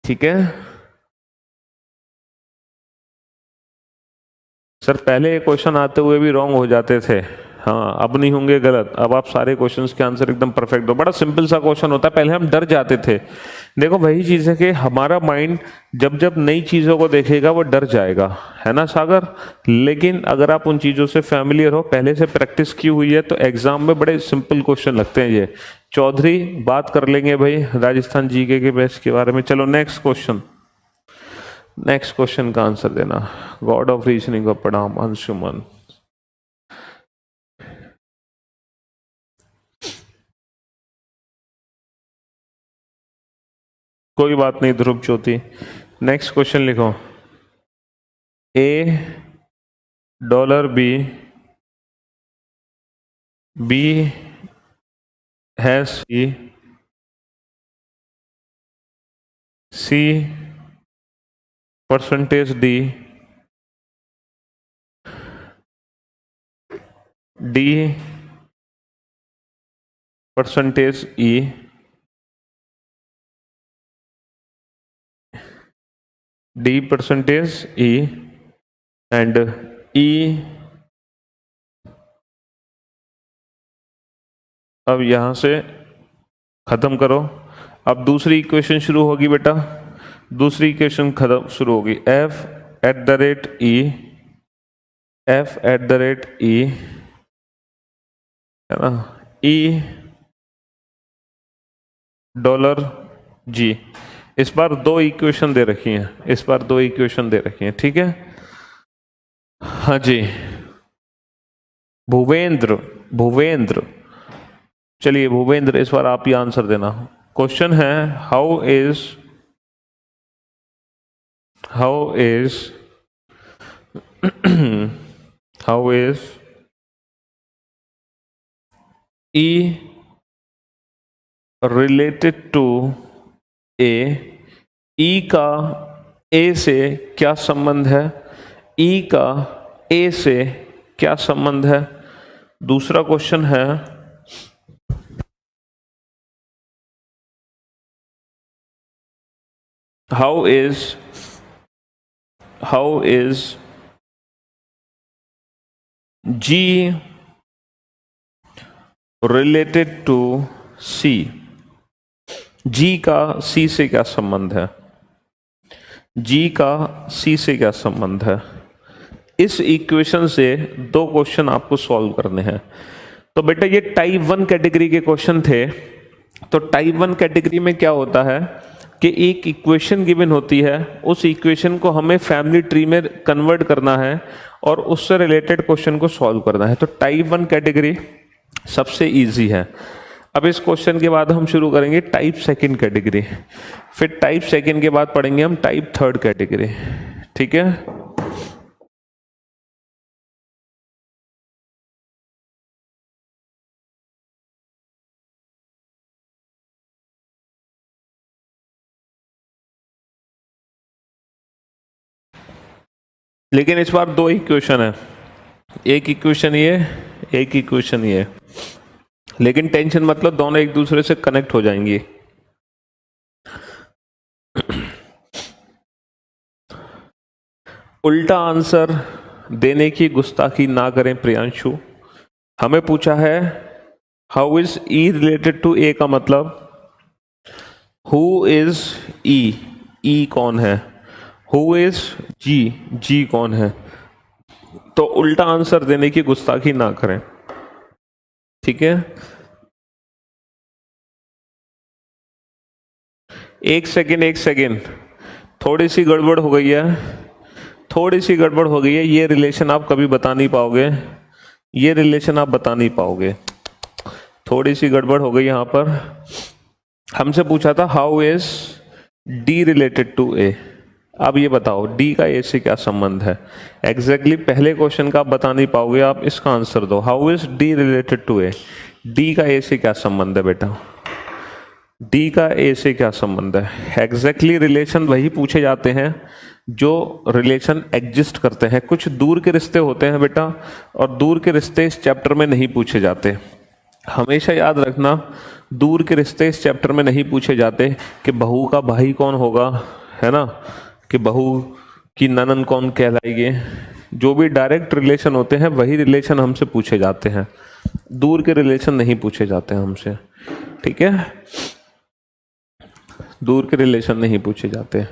ठीक है सर, पहले क्वेश्चन आते हुए भी रॉन्ग हो जाते थे। हाँ अब नहीं होंगे गलत। अब आप सारे क्वेश्चंस के आंसर एकदम परफेक्ट दो। बड़ा सिंपल सा क्वेश्चन होता है, पहले हम डर जाते थे। देखो वही चीज है कि हमारा माइंड जब जब नई चीजों को देखेगा वो डर जाएगा, है ना सागर। लेकिन अगर आप उन चीजों से फैमिलियर हो, पहले से प्रैक्टिस की हुई है, तो एग्जाम में बड़े सिंपल क्वेश्चन लगते हैं ये। चौधरी बात कर लेंगे भाई राजस्थान जीके के बेस के बारे में। चलो नेक्स्ट क्वेश्चन। नेक्स्ट क्वेश्चन का आंसर देना। गॉड ऑफ रीजनिंग का प्रणाम अंशुमन। कोई बात नहीं ध्रुव ज्योति। नेक्स्ट क्वेश्चन लिखो। A dollar B has C percentage D percentage E D percentage E and E. अब यहां से खत्म करो। अब दूसरी इक्वेशन शुरू होगी बेटा। दूसरी इक्वेशन खत्म शुरू होगी। एफ एट द रेट ई, है ना, ई डॉलर जी। इस बार दो इक्वेशन दे रखी हैं, इस बार दो इक्वेशन दे रखी हैं। ठीक है हाँ जी। भूवेंद्र चलिए भूवेंद्र इस बार आप ही आंसर देना। क्वेश्चन है how is E related to A. E का ए से क्या संबंध है? ई का ए से क्या संबंध है? दूसरा क्वेश्चन है how is G related to C. G का सी से क्या संबंध है? जी का सी से क्या संबंध है? इस इक्वेशन से दो क्वेश्चन आपको सॉल्व करने हैं। तो बेटा ये टाइप 1 कैटेगरी के क्वेश्चन थे। तो टाइप 1 कैटेगरी में क्या होता है कि एक इक्वेशन गिवन होती है, उस इक्वेशन को हमें फैमिली ट्री में कन्वर्ट करना है और उससे रिलेटेड क्वेश्चन को सॉल्व करना है। तो टाइप 1 कैटेगरी सबसे इजी है। अब इस क्वेश्चन के बाद हम शुरू करेंगे टाइप 2 कैटेगरी, फिर टाइप 2 के बाद पढ़ेंगे हम टाइप 3 कैटेगरी। ठीक है, लेकिन इस बार 2 इक्वेशन है, एक इक्वेशन ये, एक इक्वेशन ये, लेकिन टेंशन मतलब दोनों एक दूसरे से कनेक्ट हो जाएंगी। उल्टा आंसर देने की गुस्ताखी ना करें प्रियांशु। हमें पूछा है how is E related to A का मतलब हु इज ई, ई कौन है, हु इज जी, जी कौन है। तो उल्टा आंसर देने की गुस्ताखी ना करें, ठीक है। एक सेकेंड, थोड़ी सी गड़बड़ हो गई है, थोड़ी सी गड़बड़ हो गई है। ये रिलेशन आप कभी बता नहीं पाओगे, ये रिलेशन आप बता नहीं पाओगे, थोड़ी सी गड़बड़ हो गई यहां पर। हमसे पूछा था how is D related to A. अब ये बताओ डी का ए से क्या संबंध है। एग्जैक्टली पहले क्वेश्चन का आप बता नहीं पाओगे, आप इसका आंसर दो। How is D related to A, D का ए से क्या संबंध है बेटा, डी का ए से क्या संबंध है। एग्जैक्टली रिलेशन वही पूछे जाते हैं जो रिलेशन एग्जिस्ट करते हैं। कुछ दूर के रिश्ते होते हैं बेटा, और दूर के रिश्ते इस चैप्टर में नहीं पूछे जाते। हमेशा याद रखना, दूर के रिश्ते इस चैप्टर में नहीं पूछे जाते कि बहू का भाई कौन होगा, है ना, कि बहू की ननन कौन कहलाएगी। जो भी डायरेक्ट रिलेशन होते हैं वही रिलेशन हमसे पूछे जाते हैं, दूर के रिलेशन नहीं पूछे जाते हैं हमसे, ठीक है। दूर के रिलेशन नहीं पूछे जाते।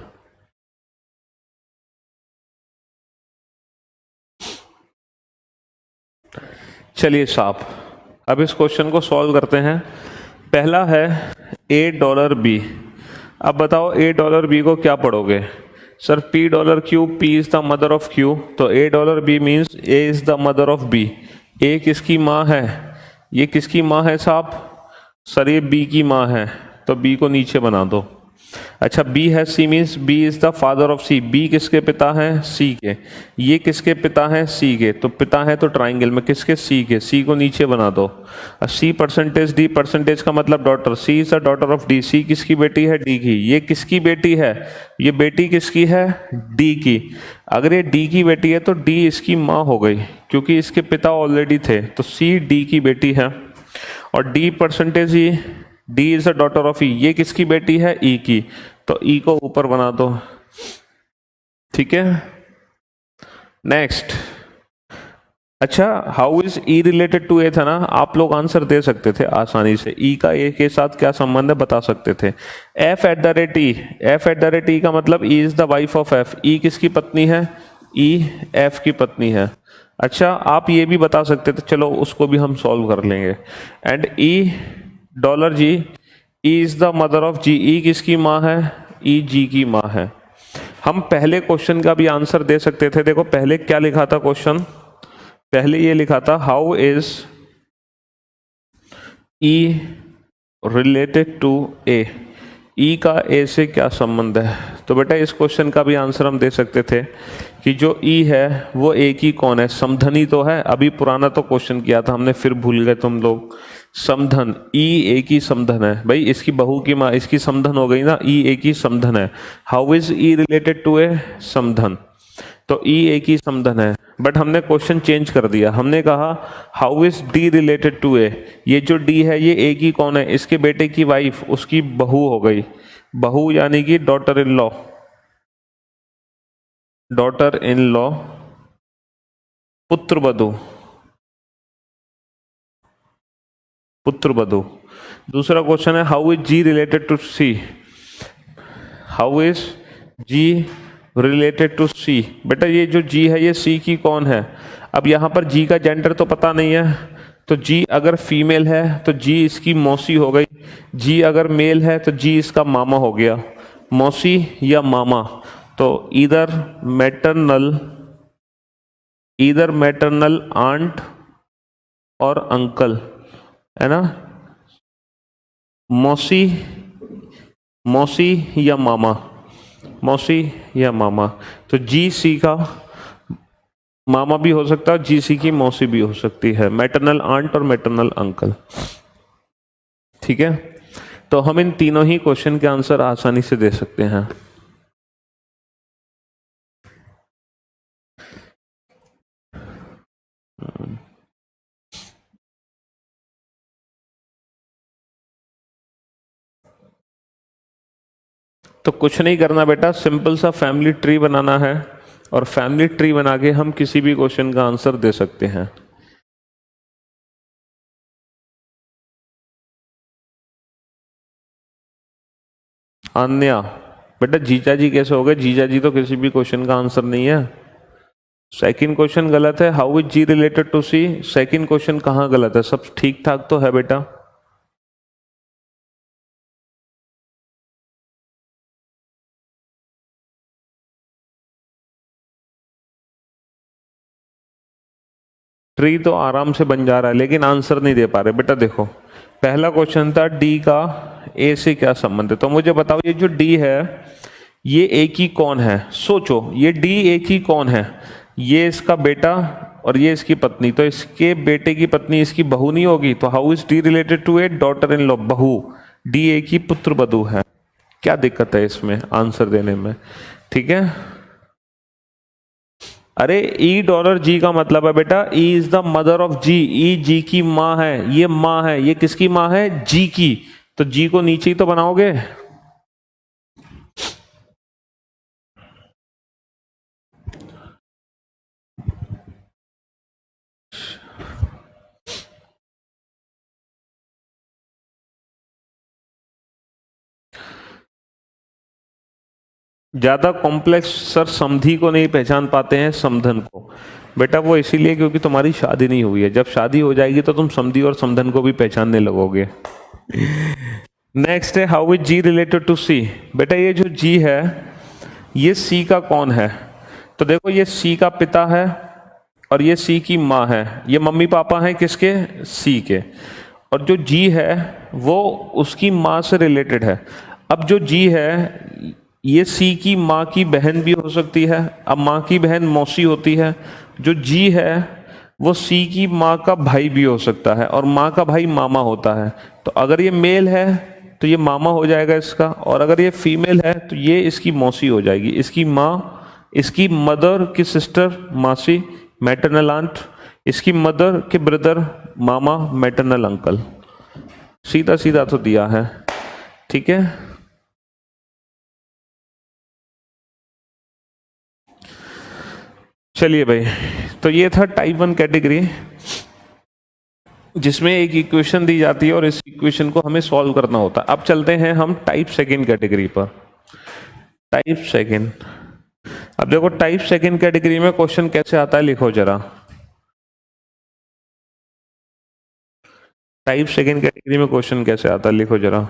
चलिए साहब, अब इस क्वेश्चन को सॉल्व करते हैं। पहला है $A अब बताओ $A को क्या पढ़ोगे sir, P$Q, P is the mother of Q, तो $A means A is the mother of B। A किसकी माँ है, ये किसकी माँ है साहब, सर ये B की माँ है, तो B को नीचे बना दो। अच्छा B है C means B is the father of C, B किसके पिता हैं, C के। ये किसके पिता हैं, C के, तो पिता है तो ट्राइंगल में किसके, C के, C को नीचे बना दो। C परसेंटेज D, परसेंटेज का मतलब daughter, C is the daughter of D, C किसकी बेटी है, D की। ये किसकी बेटी है, ये बेटी किसकी है, D की। अगर ये D की बेटी है तो D इसकी माँ हो गई, क्योंकि इसके पिता ऑलरेडी थे, तो C D की बेटी है। और D percentage E, D is the daughter of E, ये किसकी बेटी है, E की, तो E को ऊपर बना दो, ठीक है। नेक्स्ट, अच्छा how is E related to A था ना, आप लोग आंसर दे सकते थे आसानी से। E का A के साथ क्या संबंध है बता सकते थे। F@E, F@E का मतलब E is the wife of F, E किसकी पत्नी है, E F की पत्नी है। अच्छा आप ये भी बता सकते थे, चलो उसको भी हम सॉल्व कर लेंगे। And $G, E is the mother of G, E किसकी माँ है, E G की माँ है। हम पहले क्वेश्चन का भी आंसर दे सकते थे। देखो पहले क्या लिखा था क्वेश्चन, पहले ये लिखा था how is E related to A, E का A से क्या संबंध है। तो बेटा इस क्वेश्चन का भी आंसर हम दे सकते थे कि जो E है वो A की कौन है, समधनी तो है। अभी पुराना तो क्वेश्चन किया था हमने, फिर भूल गए तुम लोग। समधन, E A की समधन है भाई, इसकी बहू की माँ इसकी समधन हो गई ना, E A की समधन है। How is E related to A, समधन, तो E A की समधन है। बट हमने क्वेश्चन चेंज कर दिया, हमने कहा how is D related to A, ये जो D है ये A की कौन है, इसके बेटे की वाइफ, उसकी बहू हो गई, बहू यानी कि daughter in law, daughter in law, पुत्र वधू, पुत्र वधू। दूसरा क्वेश्चन है how is G related to C, how is G related to C। बेटा ये जो G है ये C की कौन है। अब यहाँ पर G का जेंडर तो पता नहीं है, तो G अगर फीमेल है तो G इसकी मौसी हो गई, G अगर मेल है तो G इसका मामा हो गया। मौसी या मामा, तो इधर मैटरनल आंट और अंकल, है ना, मौसी या मामा, मौसी या मामा। तो जी सी का मामा भी हो सकता है, जी सी की मौसी भी हो सकती है, मैटरनल आंट और मैटरनल अंकल। ठीक है, तो हम इन तीनों ही क्वेश्चन के आंसर आसानी से दे सकते हैं। तो कुछ नहीं करना बेटा, सिंपल सा फैमिली ट्री बनाना है और फैमिली ट्री बना के हम किसी भी क्वेश्चन का आंसर दे सकते हैं। अन्या, बेटा जीजा जी कैसे हो गए? जीजा जी तो किसी भी क्वेश्चन का आंसर नहीं है। सेकंड क्वेश्चन गलत है, how is G related to C. Second question कहाँ गलत है? सब ठीक ठाक तो है बेटा। ट्री तो आराम से बन जा रहा है, लेकिन आंसर नहीं दे पा रहे बेटा। देखो, पहला क्वेश्चन था डी का ए से क्या संबंध है, तो मुझे बताओ ये जो डी है ये ए की कौन है? सोचो, ये डी ए की कौन है? ये इसका बेटा और ये इसकी पत्नी, तो इसके बेटे की पत्नी इसकी बहू नहीं होगी? तो how is D related to A daughter in law, बहू। डी ए की पुत्र वधू है। क्या दिक्कत है इसमें आंसर देने में? ठीक है, अरे ई डॉलर जी का मतलब है बेटा, E is the mother of G, E G की माँ है, ये माँ है, ये किसकी माँ है? जी की। तो जी को नीचे ही तो बनाओगे। ज्यादा कॉम्प्लेक्स सर समधी को नहीं पहचान पाते हैं, समधन को। बेटा वो इसीलिए क्योंकि तुम्हारी शादी नहीं हुई है, जब शादी हो जाएगी तो तुम समधी और समधन को भी पहचानने लगोगे। नेक्स्ट है, how is G related to C. बेटा ये जो जी है ये सी का कौन है? तो देखो, ये सी का पिता है और ये सी की माँ है, ये मम्मी पापा हैं किसके? सी के। और जो जी है वो उसकी माँ से रिलेटेड है। अब जो जी है ये सी की माँ की बहन भी हो सकती है, अब माँ की बहन मौसी होती है। जो जी है वो सी की माँ का भाई भी हो सकता है और माँ का भाई मामा होता है। तो अगर ये मेल है तो ये मामा हो जाएगा इसका, और अगर ये फीमेल है तो ये इसकी मौसी हो जाएगी, इसकी माँ, इसकी मदर की सिस्टर मासी, मैटरनल आंट, इसकी मदर के ब्रदर मामा, मैटरनल अंकल। सीधा सीधा तो दिया है। ठीक है, चलिए भाई, तो ये था टाइप 1 कैटेगरी जिसमें एक इक्वेशन दी जाती है और इस इक्वेशन को हमें सॉल्व करना होता है। अब चलते हैं हम टाइप सेकंड कैटेगरी पर। टाइप सेकंड, अब देखो टाइप सेकंड कैटेगरी में क्वेश्चन कैसे आता है, लिखो जरा। टाइप सेकंड कैटेगरी में क्वेश्चन कैसे आता है, लिखो जरा।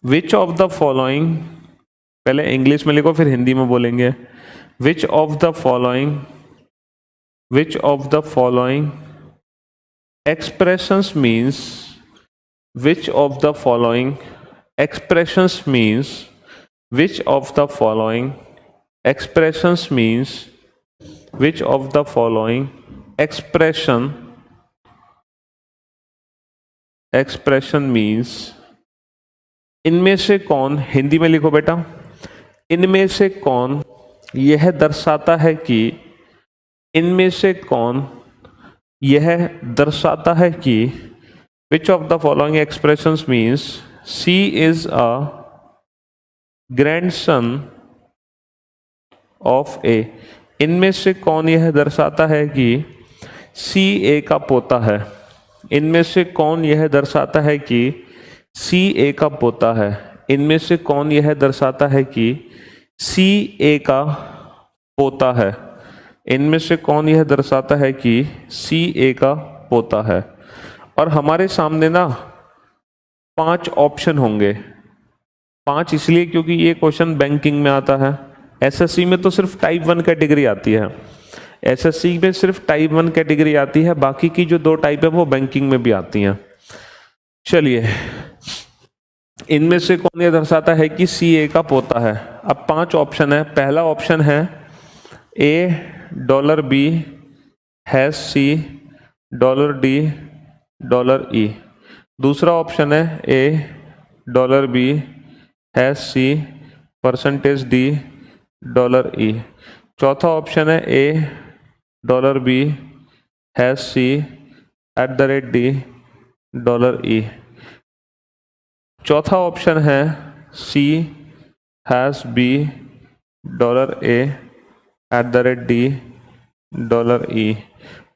विच ऑफ द फॉलोइंग, पहले इंग्लिश में लिखो फिर हिंदी में बोलेंगे। विच of the following, which of the following expressions means, which of the following expressions means, which of the following expressions means, which of the following expression means, इनमें से कौन, हिंदी में लिखो बेटा, इनमें से कौन यह दर्शाता है कि, इनमें से कौन यह दर्शाता है कि, which of the following expressions means C is a grandson of A. इनमें से कौन यह दर्शाता है कि सी ए का पोता है। इनमें से कौन यह दर्शाता है कि सी ए का पोता है। इनमें से कौन यह दर्शाता है कि सी ए का पोता है। इनमें से कौन यह दर्शाता है कि सी ए का पोता है। और हमारे सामने ना 5 ऑप्शन होंगे, 5 इसलिए क्योंकि ये क्वेश्चन बैंकिंग में आता है। एसएससी में तो सिर्फ टाइप 1 कैटेगरी आती है, एसएससी में सिर्फ टाइप 1 कैटेगरी आती है, बाकी की जो 2 टाइप है वो बैंकिंग में भी आती हैं। चलिए, इनमें से कौन ये दर्शाता है कि सी ए का पोता है? अब 5 ऑप्शन है। पहला ऑप्शन है $B has C $D $E। दूसरा ऑप्शन है $B has C %D $E। चौथा ऑप्शन है $B has C @D $E। चौथा ऑप्शन है C has B $A @D $E।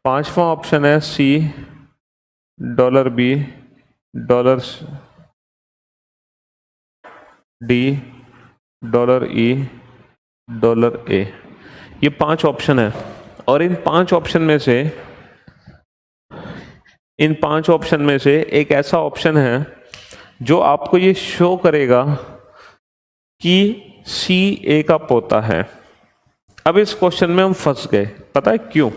पांचवा ऑप्शन है C $B $D $E $A। ये 5 ऑप्शन है, और इन 5 ऑप्शन में से एक ऐसा ऑप्शन है जो आपको ये शो करेगा कि सी ए का पोता है। अब इस क्वेश्चन में हम फंस गए, पता है क्यों?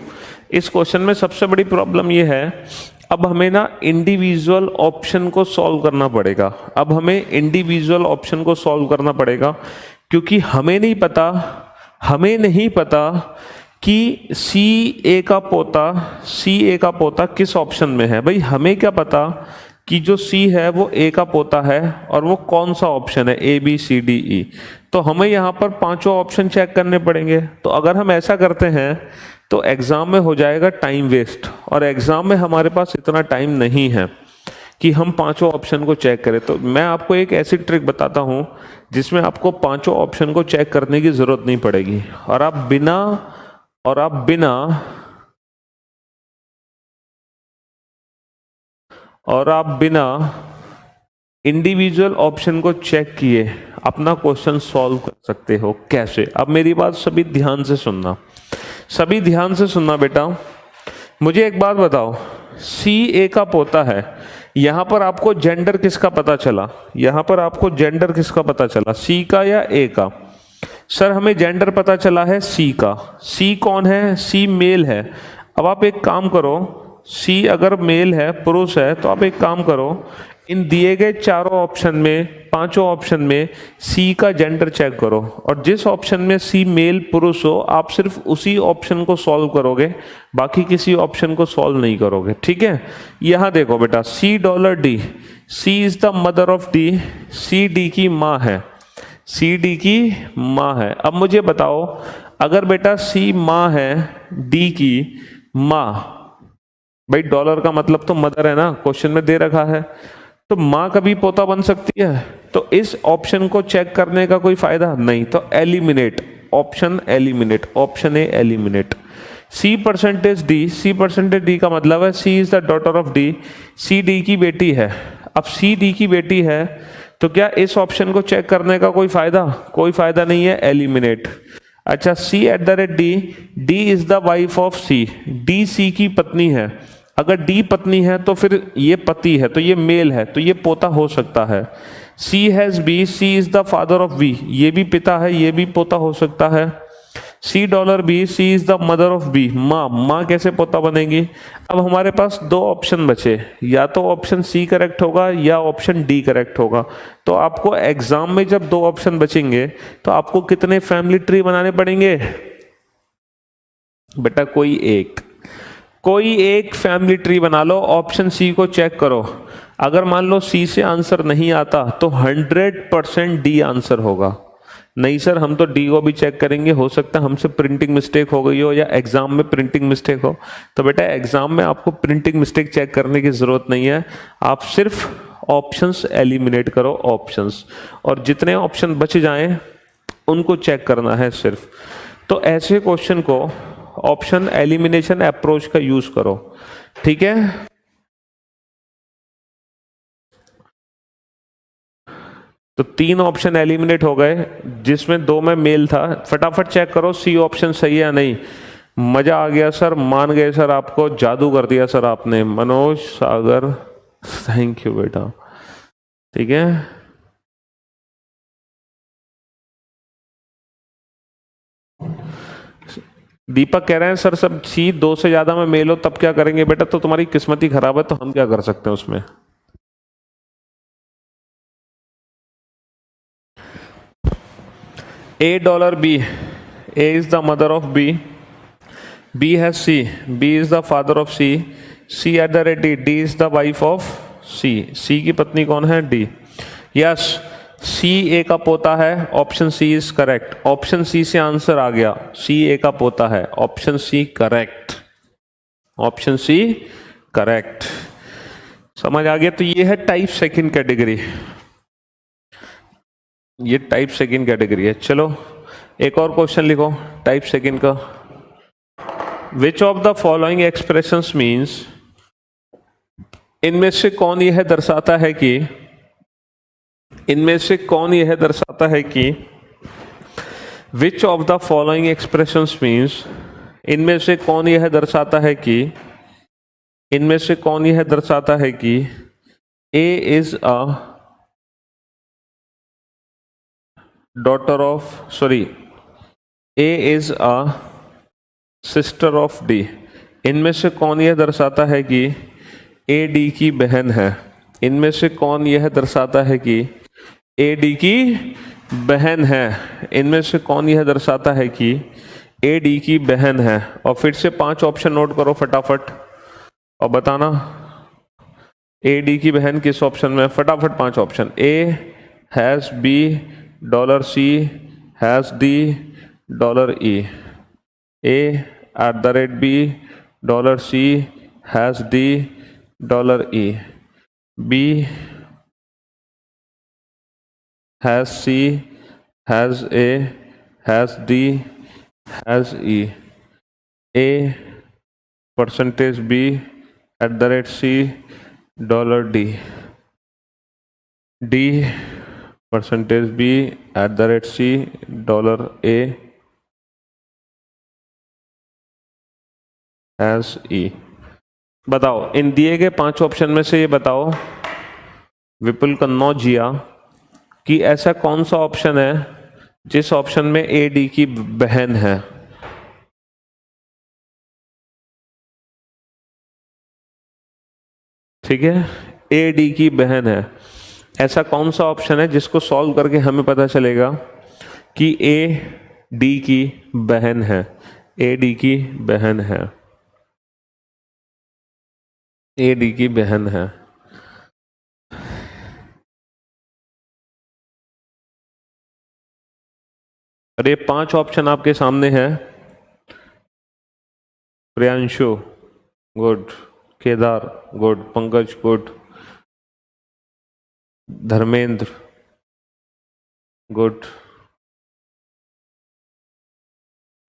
इस क्वेश्चन में सबसे बड़ी प्रॉब्लम ये है, अब हमें ना इंडिविजुअल ऑप्शन को सॉल्व करना पड़ेगा। अब हमें इंडिविजुअल ऑप्शन को सॉल्व करना पड़ेगा, क्योंकि हमें नहीं पता कि सी ए का पोता किस ऑप्शन में है। भाई हमें क्या पता कि जो C है वो A का पोता है और वो कौन सा ऑप्शन है, ABCDE। तो हमें यहाँ पर 5 ऑप्शन चेक करने पड़ेंगे। तो अगर हम ऐसा करते हैं तो एग्जाम में हो जाएगा टाइम वेस्ट, और एग्जाम में हमारे पास इतना टाइम नहीं है कि हम 5 ऑप्शन को चेक करें। तो मैं आपको एक ऐसी ट्रिक बताता हूँ जिसमें आपको 5 ऑप्शन को चेक करने की जरूरत नहीं पड़ेगी, और आप बिना इंडिविजुअल ऑप्शन को चेक किए अपना क्वेश्चन सॉल्व कर सकते हो। कैसे? अब मेरी बात सभी ध्यान से सुनना बेटा। मुझे एक बात बताओ, सी ए का पोता है, यहां पर आपको जेंडर किसका पता चला? सी का या ए का? सर हमें जेंडर पता चला है सी का। सी कौन है? सी मेल है। अब आप एक काम करो, सी अगर मेल है, पुरुष है, तो आप एक काम करो, इन दिए गए 5 ऑप्शन में सी का जेंडर चेक करो, और जिस ऑप्शन में सी मेल पुरुष हो आप सिर्फ उसी ऑप्शन को सॉल्व करोगे, बाकी किसी ऑप्शन को सॉल्व नहीं करोगे। ठीक है? यहां देखो बेटा, $D, C is the mother of D, C D की माँ है। अब मुझे बताओ, अगर बेटा सी माँ है डी की माँ, भाई डॉलर का मतलब तो मदर है ना, क्वेश्चन में दे रखा है, तो माँ कभी पोता बन सकती है? तो इस ऑप्शन को चेक करने का कोई फायदा नहीं, तो option A eliminate. C percentage D का मतलब है C is the daughter of D, C D की बेटी है। अब सी डी की बेटी है तो क्या इस ऑप्शन को चेक करने का कोई फायदा नहीं है, एलिमिनेट। अच्छा, C@D, D is the wife of C, D C की पत्नी है। अगर डी पत्नी है तो फिर ये पति है, तो ये मेल है, तो ये पोता हो सकता है। C has B, C is the father of B, ये भी पिता है, ये भी पोता हो सकता है। $B, C is the mother of B, माँ कैसे पोता बनेगी? अब हमारे पास 2 ऑप्शन बचे, या तो ऑप्शन सी करेक्ट होगा या ऑप्शन डी करेक्ट होगा। तो आपको एग्जाम में जब 2 ऑप्शन बचेंगे तो आपको कितने फैमिली ट्री बनाने पड़ेंगे बेटा? कोई एक फैमिली ट्री बना लो, ऑप्शन सी को चेक करो। अगर मान लो सी से आंसर नहीं आता तो 100% डी आंसर होगा। नहीं सर, हम तो डी को भी चेक करेंगे, हो सकता है हमसे प्रिंटिंग मिस्टेक हो गई हो या एग्जाम में प्रिंटिंग मिस्टेक हो। तो बेटा एग्जाम में आपको प्रिंटिंग मिस्टेक चेक करने की जरूरत नहीं है, आप सिर्फ ऑप्शंस एलिमिनेट करो, और जितने ऑप्शन बच जाएं उनको चेक करना है सिर्फ। तो ऐसे क्वेश्चन को ऑप्शन एलिमिनेशन अप्रोच का यूज करो। ठीक है? तो 3 ऑप्शन एलिमिनेट हो गए, जिसमें 2 में मेल था। फटाफट चेक करो सी ऑप्शन सही है या नहीं। मजा आ गया सर, मान गए सर, आपको जादू कर दिया सर आपने। मनोज सागर, थैंक यू बेटा। ठीक है? दीपक कह रहे हैं सर सब सी 2 से ज्यादा में मेल हो तब क्या करेंगे? बेटा तो तुम्हारी किस्मत ही खराब है, तो हम क्या कर सकते हैं उसमें? A dollar B. A is the mother of B. B has C. B is the father of C. C at the rate D. D is the wife of C. C की पत्नी कौन है? D. Yes. C A का पोता है. Option C is correct. Option C से answer आ गया. C A का पोता है. Option C correct. Option C correct. समझ आ गया? तो ये है टाइप सेकंड कैटेगरी. ये टाइप सेकंड कैटेगरी है. चलो एक और क्वेश्चन लिखो टाइप सेकंड का. विच of the following expressions means, इनमें से कौन यह दर्शाता है कि, इनमें से कौन यह दर्शाता है कि, which of the following expressions means, इनमें से कौन यह दर्शाता है कि, इनमें से कौन यह दर्शाता है कि A is a daughter of, sorry, A is a sister of D. इनमें से कौन यह दर्शाता है कि A D की बहन है? इनमें से कौन यह दर्शाता है कि A D की बहन है? इनमें से कौन यह दर्शाता है कि A D की बहन है? और फिर से 5 ऑप्शन नोट करो फटाफट और बताना A D की बहन किस ऑप्शन में? फटाफट 5 option. A has B, $C has D, $E. A at the rate B, $C has D, $E. B has C, has A, has D, has E. A percentage B at the rate C, $D. D percentage B at the rate C, $A. As E. बताओ इन दिए गए 5 option में से ये बताओ विपुल कन्नौजिया कि ऐसा कौन सा ऑप्शन है जिस ऑप्शन में ए डी की बहन है? ठीक है, ए डी की बहन है. ऐसा कौन सा ऑप्शन है जिसको सॉल्व करके हमें पता चलेगा कि ए डी की बहन है? ए डी की बहन है. ए डी की बहन है. अरे 5 ऑप्शन आपके सामने है. Priyanshu good, Kedar good, Pankaj good, Dharmendra good,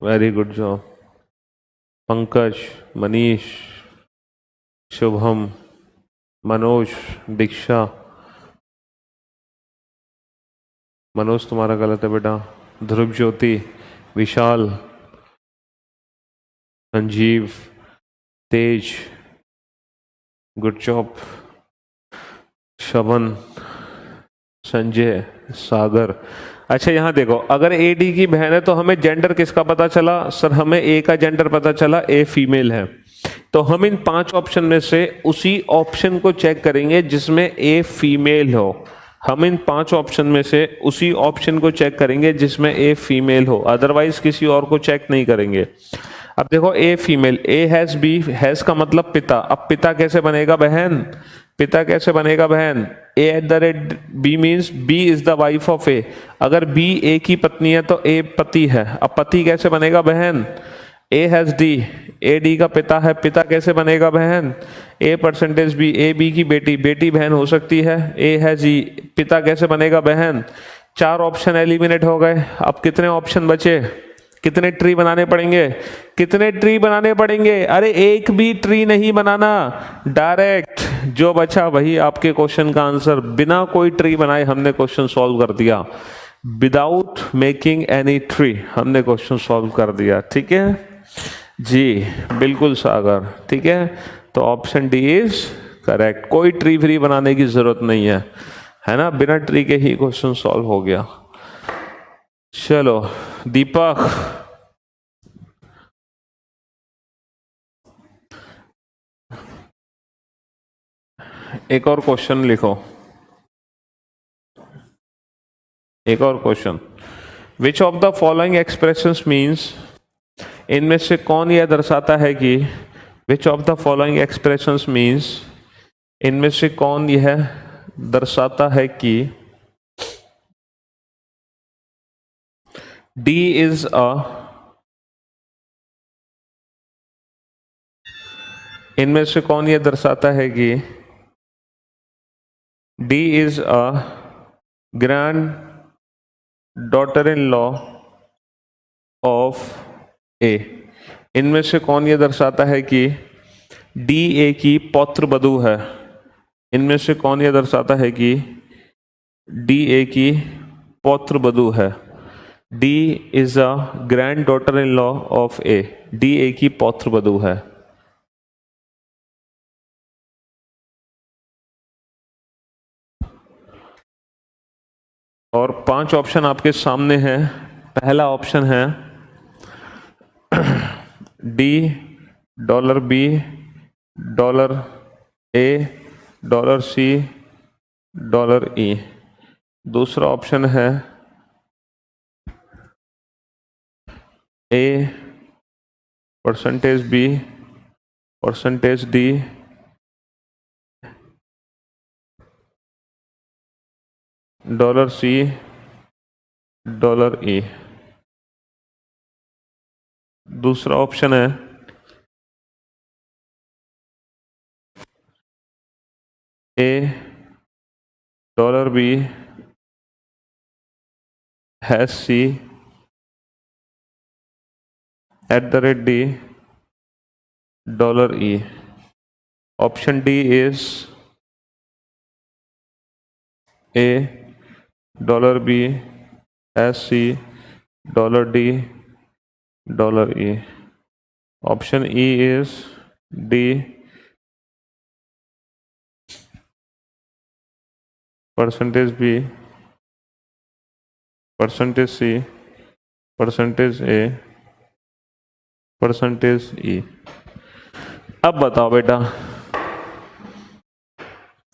very good job. Pankaj, Manish, Shubham, Manoj, Diksha. Manoj तुम्हारा गलत है बेटा. Dhruv Jyoti, Vishal, Sanjeev, Tej, good job. शवन, संजय, सागर. अच्छा यहां देखो, अगर ए डी की बहन है तो हमें जेंडर किसका पता चला? सर हमें ए का जेंडर पता चला, ए फीमेल है. तो हम इन 5 ऑप्शन में से उसी ऑप्शन को चेक करेंगे जिसमें ए फीमेल हो. हम इन 5 ऑप्शन में से उसी ऑप्शन को चेक करेंगे जिसमें ए फीमेल हो, अदरवाइज किसी और को चेक नहीं करेंगे. अब देखो a female, A has B, has का मतलब पिता. अब पिता कैसे बनेगा बहन? पिता कैसे बनेगा बहन? A at the rate B means B is the wife of A. अगर बी ए की पत्नी है तो ए पति है. अब पति कैसे बनेगा बहन? A has D, A D का पिता है. पिता कैसे बनेगा बहन? A percentage B, A B की बेटी, बेटी बहन हो सकती है. ए हैज ई, पिता कैसे बनेगा बहन? 4 ऑप्शन एलिमिनेट हो गए. अब कितने ऑप्शन बचे? कितने ट्री बनाने पड़ेंगे? कितने ट्री बनाने पड़ेंगे? अरे एक भी ट्री नहीं बनाना, डायरेक्ट जो बचा वही आपके क्वेश्चन का आंसर. बिना कोई ट्री बनाए हमने क्वेश्चन सॉल्व कर दिया. विदाउट मेकिंग एनी ट्री हमने क्वेश्चन सॉल्व कर दिया. ठीक है जी, बिल्कुल सागर. ठीक है, तो ऑप्शन डी इज करेक्ट. कोई ट्री फ्री बनाने की जरूरत नहीं है ना, बिना ट्री के ही क्वेश्चन सॉल्व हो गया. चलो दीपक, एक और क्वेश्चन लिखो, एक और question. Which of the following expressions means, इनमें से कौन यह दर्शाता है कि, which of the following expressions means, इनमें से कौन यह दर्शाता है कि D is a, इनमें से कौन यह दर्शाता है कि D is a grand daughter in law of A। इनमें से कौन यह दर्शाता है कि D A की पौत्र वधू है। इनमें से कौन यह दर्शाता है कि D A की पौत्र वधू है। D is a grand daughter in law of A। D A की पौत्र वधू है। और 5 ऑप्शन आपके सामने हैं। पहला ऑप्शन है D, $B, $A, $C, $E। दूसरा ऑप्शन है A, %B, %D, $C, $E। दूसरा ऑप्शन है A, $B, $C, @D, $E। Option D is A, $B, $C, $D, $E। Option E is D, %B, %C, %A, %E। अब बताओ बेटा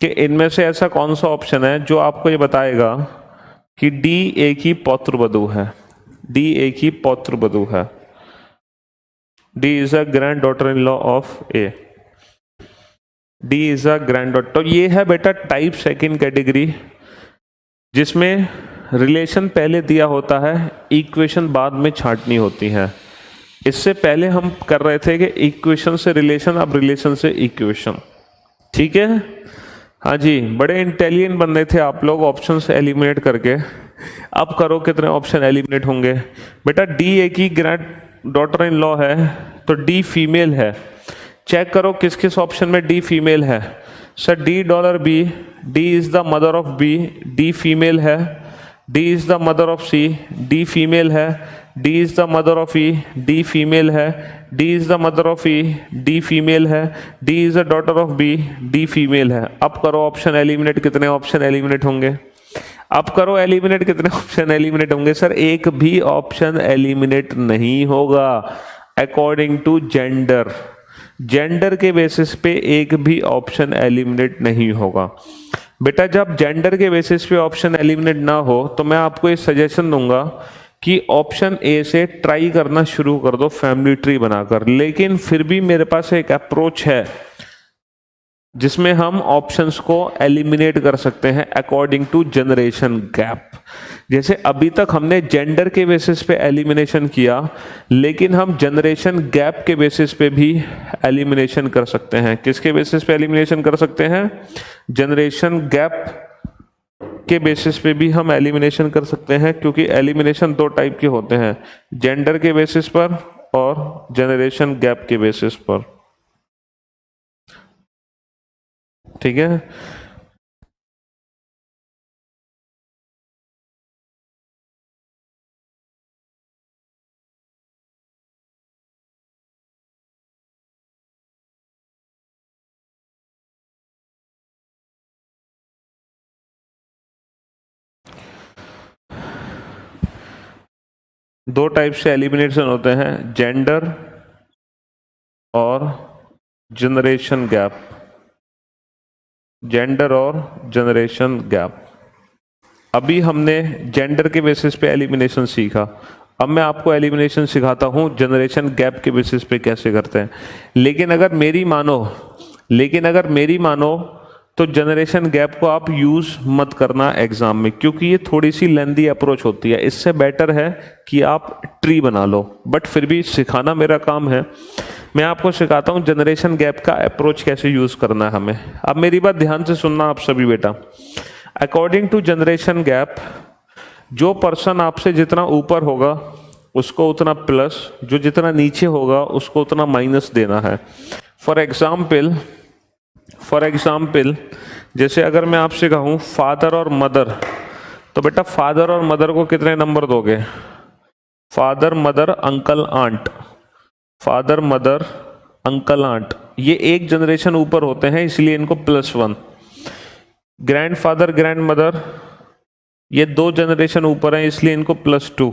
कि इनमें से ऐसा कौन सा ऑप्शन है जो आपको ये बताएगा कि D A की पौत्र वधू है। D A की पौत्र वधू है। D is a grand daughter in law of A। D is a grand daughter. तो ये है बेटा टाइप सेकंड कैटेगरी, जिसमें रिलेशन पहले दिया होता है, इक्वेशन बाद में छांटनी होती है। इससे पहले हम कर रहे थे कि इक्वेशन से रिलेशन, अब रिलेशन से इक्वेशन। ठीक है, हाँ जी, बड़े इंटेलिजेंट बन रहे थे आप लोग ऑप्शन से एलिमिनेट करके। अब करो कितने ऑप्शन एलिमिनेट होंगे। बेटा D A की ग्रैंड डॉटर इन लॉ है तो D फीमेल है। चेक करो किस किस ऑप्शन में D फीमेल है। Sir $B, D is the mother of B, D female है। D is the mother of C, D female है। D is the mother of E, D female है। D is the mother of E, D female है। D is the daughter of B, D female है। अब करो option eliminate, कितने option eliminate होंगे। अब करो एलिमिनेट, कितने ऑप्शन एलिमिनेट होंगे। सर एक भी ऑप्शन एलिमिनेट नहीं होगा अकॉर्डिंग टू जेंडर। जेंडर के बेसिस पे एक भी ऑप्शन एलिमिनेट नहीं होगा। बेटा जब जेंडर के बेसिस पे ऑप्शन एलिमिनेट ना हो तो मैं आपको एक सजेशन दूंगा कि ऑप्शन ए से ट्राई करना शुरू कर दो फैमिली ट्री बनाकर। लेकिन फिर भी मेरे पास एक अप्रोच है जिसमें हम ऑप्शंस को एलिमिनेट कर सकते हैं अकॉर्डिंग टू जनरेशन गैप। जैसे अभी तक हमने जेंडर के बेसिस पे एलिमिनेशन किया, लेकिन हम जनरेशन गैप के बेसिस पे भी एलिमिनेशन कर सकते हैं। किसके बेसिस पे एलिमिनेशन कर सकते हैं? जनरेशन गैप के बेसिस पे भी हम एलिमिनेशन कर सकते हैं, क्योंकि एलिमिनेशन 2 टाइप के होते हैं, जेंडर के बेसिस पर और जनरेशन गैप के बेसिस पर। ठीक है, दो टाइप से एलिमिनेशन होते हैं, जेंडर और जनरेशन गैप। जेंडर और जनरेशन गैप। अभी हमने जेंडर के बेसिस पे एलिमिनेशन सीखा, अब मैं आपको एलिमिनेशन सिखाता हूँ जनरेशन गैप के बेसिस पे कैसे करते हैं। लेकिन अगर मेरी मानो तो जनरेशन गैप को आप यूज़ मत करना एग्जाम में, क्योंकि ये थोड़ी सी लेंदी अप्रोच होती है। इससे बेटर है कि आप ट्री बना लो, बट फिर भी सिखाना मेरा काम है। मैं आपको सिखाता हूँ जनरेशन गैप का अप्रोच कैसे यूज़ करना है हमें। अब मेरी बात ध्यान से सुनना आप सभी बेटा। अकॉर्डिंग टू जनरेशन गैप, जो पर्सन आपसे जितना ऊपर होगा उसको उतना प्लस, जो जितना नीचे होगा उसको उतना माइनस देना है। फॉर एग्जाम्पल जैसे अगर मैं आपसे कहूँ फादर और मदर, तो बेटा फादर और मदर को कितने नंबर दोगे? Father mother uncle aunt, father mother uncle aunt, ये एक जनरेशन ऊपर होते हैं इसलिए इनको +1। ग्रैंड फादर ग्रैंड मदर, ये 2 जनरेशन ऊपर हैं इसलिए इनको +2।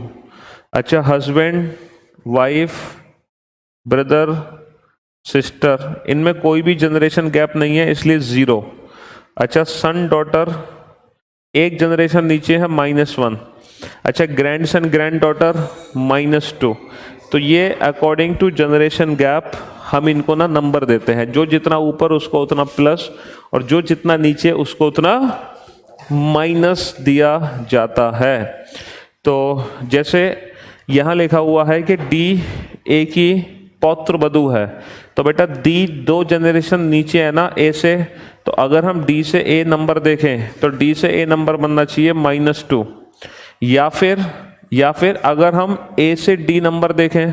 अच्छा, हस्बैंड वाइफ ब्रदर सिस्टर, इनमें कोई भी जनरेशन गैप नहीं है इसलिए 0। अच्छा, सन डॉटर, एक जनरेशन नीचे है -1। अच्छा, ग्रैंड सन ग्रैंड डॉटर -2। तो ये अकॉर्डिंग टू जनरेशन गैप हम इनको ना नंबर देते हैं, जो जितना ऊपर उसको उतना प्लस और जो जितना नीचे उसको उतना माइनस दिया जाता है। तो जैसे यहाँ लिखा हुआ है कि डी ए की पौत्र वधू है, तो बेटा डी 2 जनरेशन नीचे है ना ए से, तो अगर हम डी से ए नंबर देखें तो डी से ए नंबर बनना चाहिए -2। या फिर अगर हम ए से डी नंबर देखें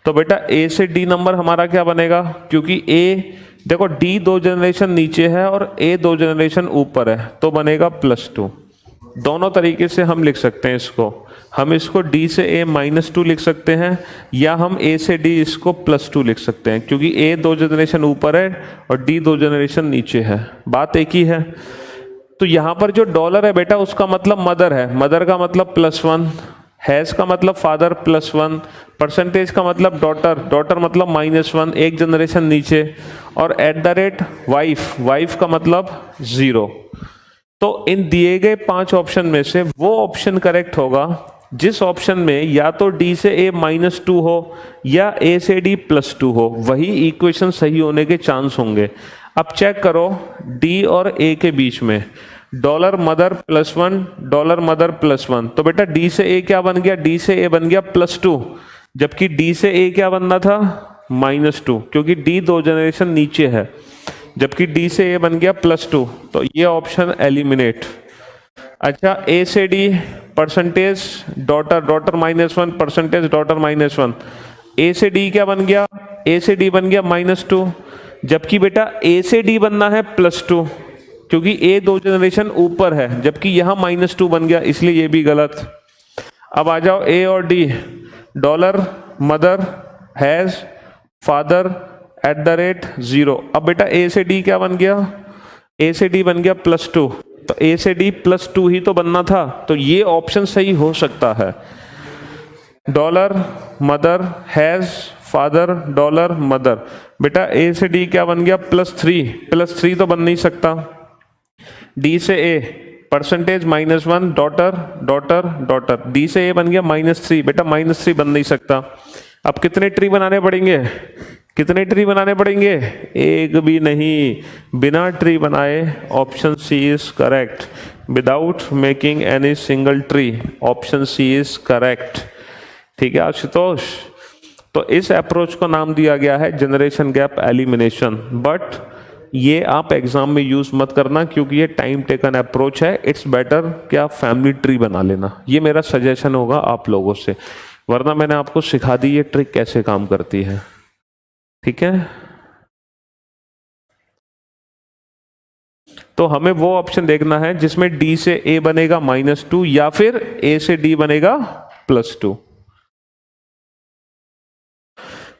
तो बेटा ए से डी नंबर हमारा क्या बनेगा, क्योंकि ए देखो डी 2 जनरेशन नीचे है और ए 2 जनरेशन ऊपर है, तो बनेगा +2। दोनों तरीके से हम लिख सकते हैं इसको। हम इसको डी से ए -2 लिख सकते हैं, या हम ए से डी इसको +2 लिख सकते हैं, क्योंकि ए 2 जनरेशन ऊपर है और डी 2 जनरेशन नीचे है, बात एक ही है। तो यहाँ पर जो डॉलर है बेटा उसका मतलब मदर है, मदर का मतलब +1, हैज़ का मतलब फादर +1, परसेंटेज का मतलब डॉटर, डॉटर मतलब -1 एक जनरेशन नीचे, और @ वाइफ, वाइफ का मतलब 0। तो इन दिए गए 5 ऑप्शन में से वो ऑप्शन करेक्ट होगा जिस ऑप्शन में या तो डी से ए -2 हो या ए से डी +2 हो, वही इक्वेशन सही होने के चांस होंगे। अब चेक करो डी और ए के बीच में डॉलर मदर +1, डॉलर मदर +1, तो बेटा डी से ए क्या बन गया? डी से ए बन गया +2, जबकि डी से ए क्या बनना था? -2, क्योंकि डी 2 जनरेशन नीचे है, जबकि डी से ए बन गया +2, तो ये ऑप्शन एलिमिनेट। अच्छा, ए से D percentage daughter, daughter -1, percentage daughter -1, ए से डी क्या बन गया? ए से डी बन गया -2, जबकि बेटा ए से डी बनना है +2, क्योंकि ए 2 जनरेशन ऊपर है, जबकि यहां -2 बन गया, इसलिए ये भी गलत। अब आ जाओ ए और D, dollar mother has father @0। अब बेटा ए से डी क्या बन गया? ए से डी बन गया +2, तो ए से डी +2 ही तो बनना था, तो ये ऑप्शन सही हो सकता है। Dollar mother has father dollar mother, बेटा ए से डी क्या बन गया? +3, +3 तो बन नहीं सकता। डी से a percentage -1, daughter daughter daughter, D से ए बन गया -3, बेटा -3 बन नहीं सकता। अब कितने ट्री बनाने पड़ेंगे? कितने ट्री बनाने पड़ेंगे? एक भी नहीं, बिना ट्री बनाए option C is correct, without making any single tree, option C is correct. ठीक है आशुतोष, तो इस अप्रोच को नाम दिया गया है जनरेशन गैप एलिमिनेशन, बट ये आप एग्जाम में यूज मत करना क्योंकि ये टाइम टेकन अप्रोच है। इट्स बेटर कि आप फैमिली ट्री बना लेना, ये मेरा सजेशन होगा आप लोगों से, वरना मैंने आपको सिखा दी ये ट्रिक कैसे काम करती है। ठीक है, तो हमें वो ऑप्शन देखना है जिसमें डी से ए बनेगा -2 या फिर ए से डी बनेगा +2।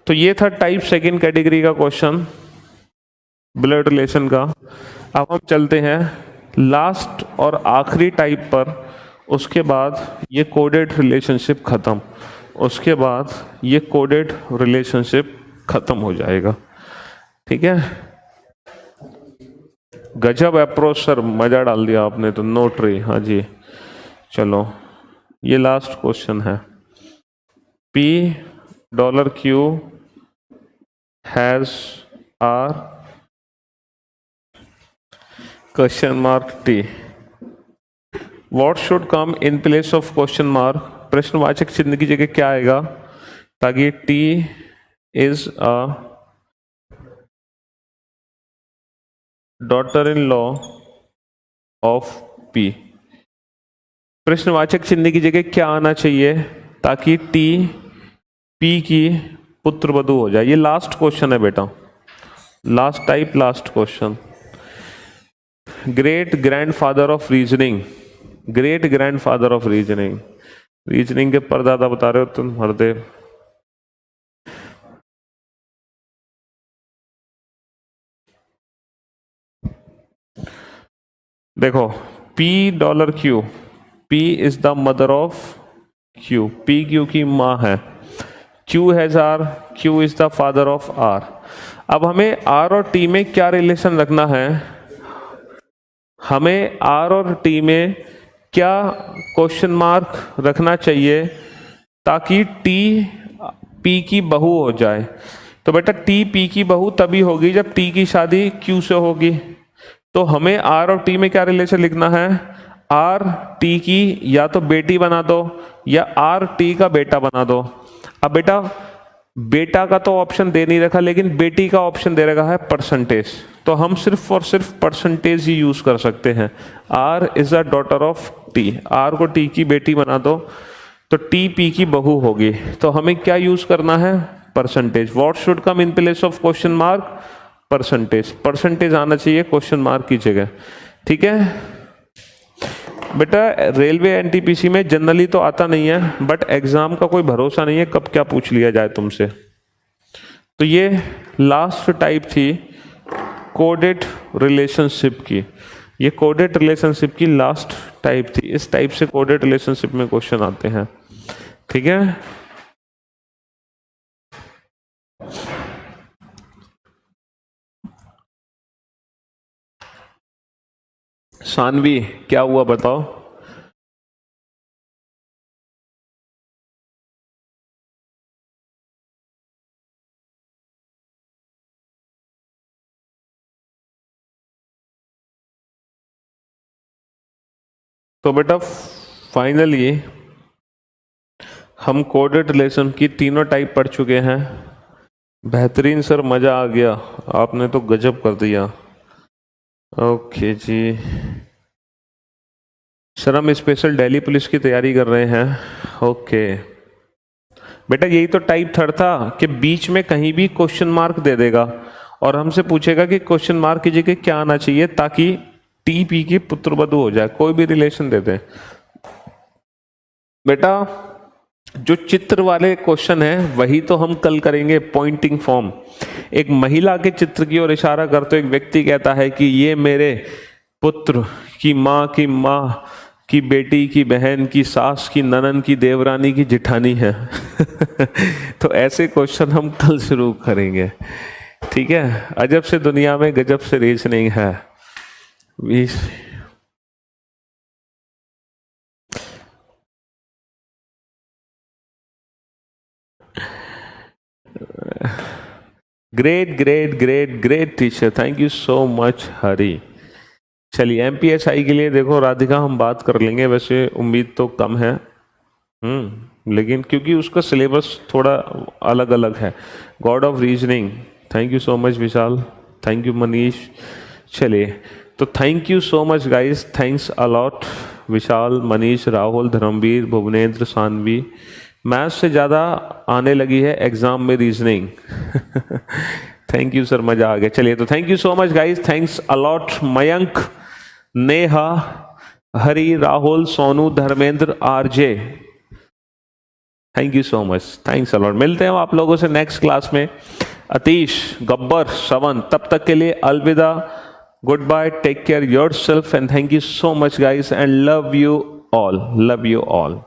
तो ये था टाइप सेकंड कैटेगरी का क्वेश्चन ब्लड रिलेशन का। अब हम चलते हैं लास्ट और आखिरी टाइप पर, उसके बाद ये कोडेड रिलेशनशिप खत्म, उसके बाद ये कोडेड रिलेशनशिप खत्म हो जाएगा। ठीक है, गजब अप्रोच सर, मजा डाल दिया आपने तो। नो ट्री, हाँ जी। चलो ये लास्ट क्वेश्चन है। P$Q has R question mark T. What should come in place of question mark? प्रश्नवाचक चिन्ह की जगह क्या आएगा ताकि T is a daughter-in-law of P. प्रश्नवाचक चिन्ह की जगह क्या आना चाहिए ताकि T P की पुत्र वधू हो जाए। ये लास्ट क्वेश्चन है बेटा, last type, last question. Great grandfather of reasoning, great grandfather of reasoning, reasoning के परदादा बता रहे हो तुम हरदेव। देखो P$Q, P is the mother of Q, P Q की माँ है, Q has R, Q is the father of R। अब हमें R और T में क्या रिलेशन रखना है, हमें R और T में क्या क्वेश्चन मार्क रखना चाहिए ताकि T P की बहू हो जाए। तो बेटा T P की बहू तभी होगी जब T की शादी Q से होगी। तो हमें R और T में क्या रिलेशन लिखना है, R T की या तो बेटी बना दो या R T का बेटा बना दो। अब बेटा बेटा का तो ऑप्शन दे नहीं रखा, लेकिन बेटी का ऑप्शन दे रखा है परसेंटेज, तो हम सिर्फ और सिर्फ परसेंटेज ही यूज कर सकते हैं। R is a daughter of T, R को T की बेटी बना दो तो T P की बहू होगी। तो हमें क्या यूज करना है, percentage. What should come in place of question mark, percentage. Percentage आना चाहिए क्वेश्चन मार्क की जगह, ठीक है बेटा। रेलवे एनटीपीसी में जनरली तो आता नहीं है, बट एग्जाम का कोई भरोसा नहीं है कब क्या पूछ लिया जाए तुमसे। तो ये लास्ट टाइप थी कोडेड रिलेशनशिप की, ये कोडेड रिलेशनशिप की लास्ट टाइप थी। इस टाइप से कोडेड रिलेशनशिप में क्वेश्चन आते हैं, ठीक है। सानवी क्या हुआ बताओ। तो बेटा फाइनली हम कोडेड रिलेशन की तीनों टाइप पढ़ चुके हैं। बेहतरीन सर, मजा आ गया, आपने तो गजब कर दिया। ओके जी सर, हम स्पेशल दिल्ली पुलिस की तैयारी कर रहे हैं। ओके बेटा, यही तो टाइप थर्ड था कि बीच में कहीं भी क्वेश्चन मार्क दे देगा और हमसे पूछेगा कि क्वेश्चन मार्क की जगह क्या आना चाहिए ताकि टी पी की पुत्र वधू हो जाए, कोई भी रिलेशन दे दे। बेटा जो चित्र वाले क्वेश्चन है वही तो हम कल करेंगे, पॉइंटिंग फॉर्म। एक महिला के चित्र की ओर इशारा करते एक व्यक्ति कहता है कि ये मेरे पुत्र की माँ की बेटी की बहन की सास की ननन की देवरानी की जिठानी है। तो ऐसे क्वेश्चन हम कल शुरू करेंगे, ठीक है। अजब से दुनिया में गजब से रीजनिंग है। Great great great great teacher, thank you so much Hari. चलिए एमपीएसआई के लिए देखो राधिका हम बात कर लेंगे, वैसे उम्मीद तो कम है, लेकिन क्योंकि उसका सिलेबस थोड़ा अलग अलग है। God of reasoning, thank you so much Vishal, thank you Manish. चलिए तो thank you so much guys, thanks a lot Vishal, Manish, Rahul, Dharamvir, Bhuvnendra, Sanvi. Maths से ज़्यादा आने लगी है एग्जाम में रीजनिंग। थैंक यू सर, मजा आ गया। चलिए तो thank you so much guys, thanks allot Mayank, Neha, Hari, Rahul, Sonu, Dharmendra, RJ, thank you so much, thanks a lot. मिलते हैं आप लोगों से नेक्स्ट क्लास में। अतीश, गब्बर, श्रवण, तब तक के लिए अलविदा, good bye, take care yourself and thank you so much guys and love you all, love you all.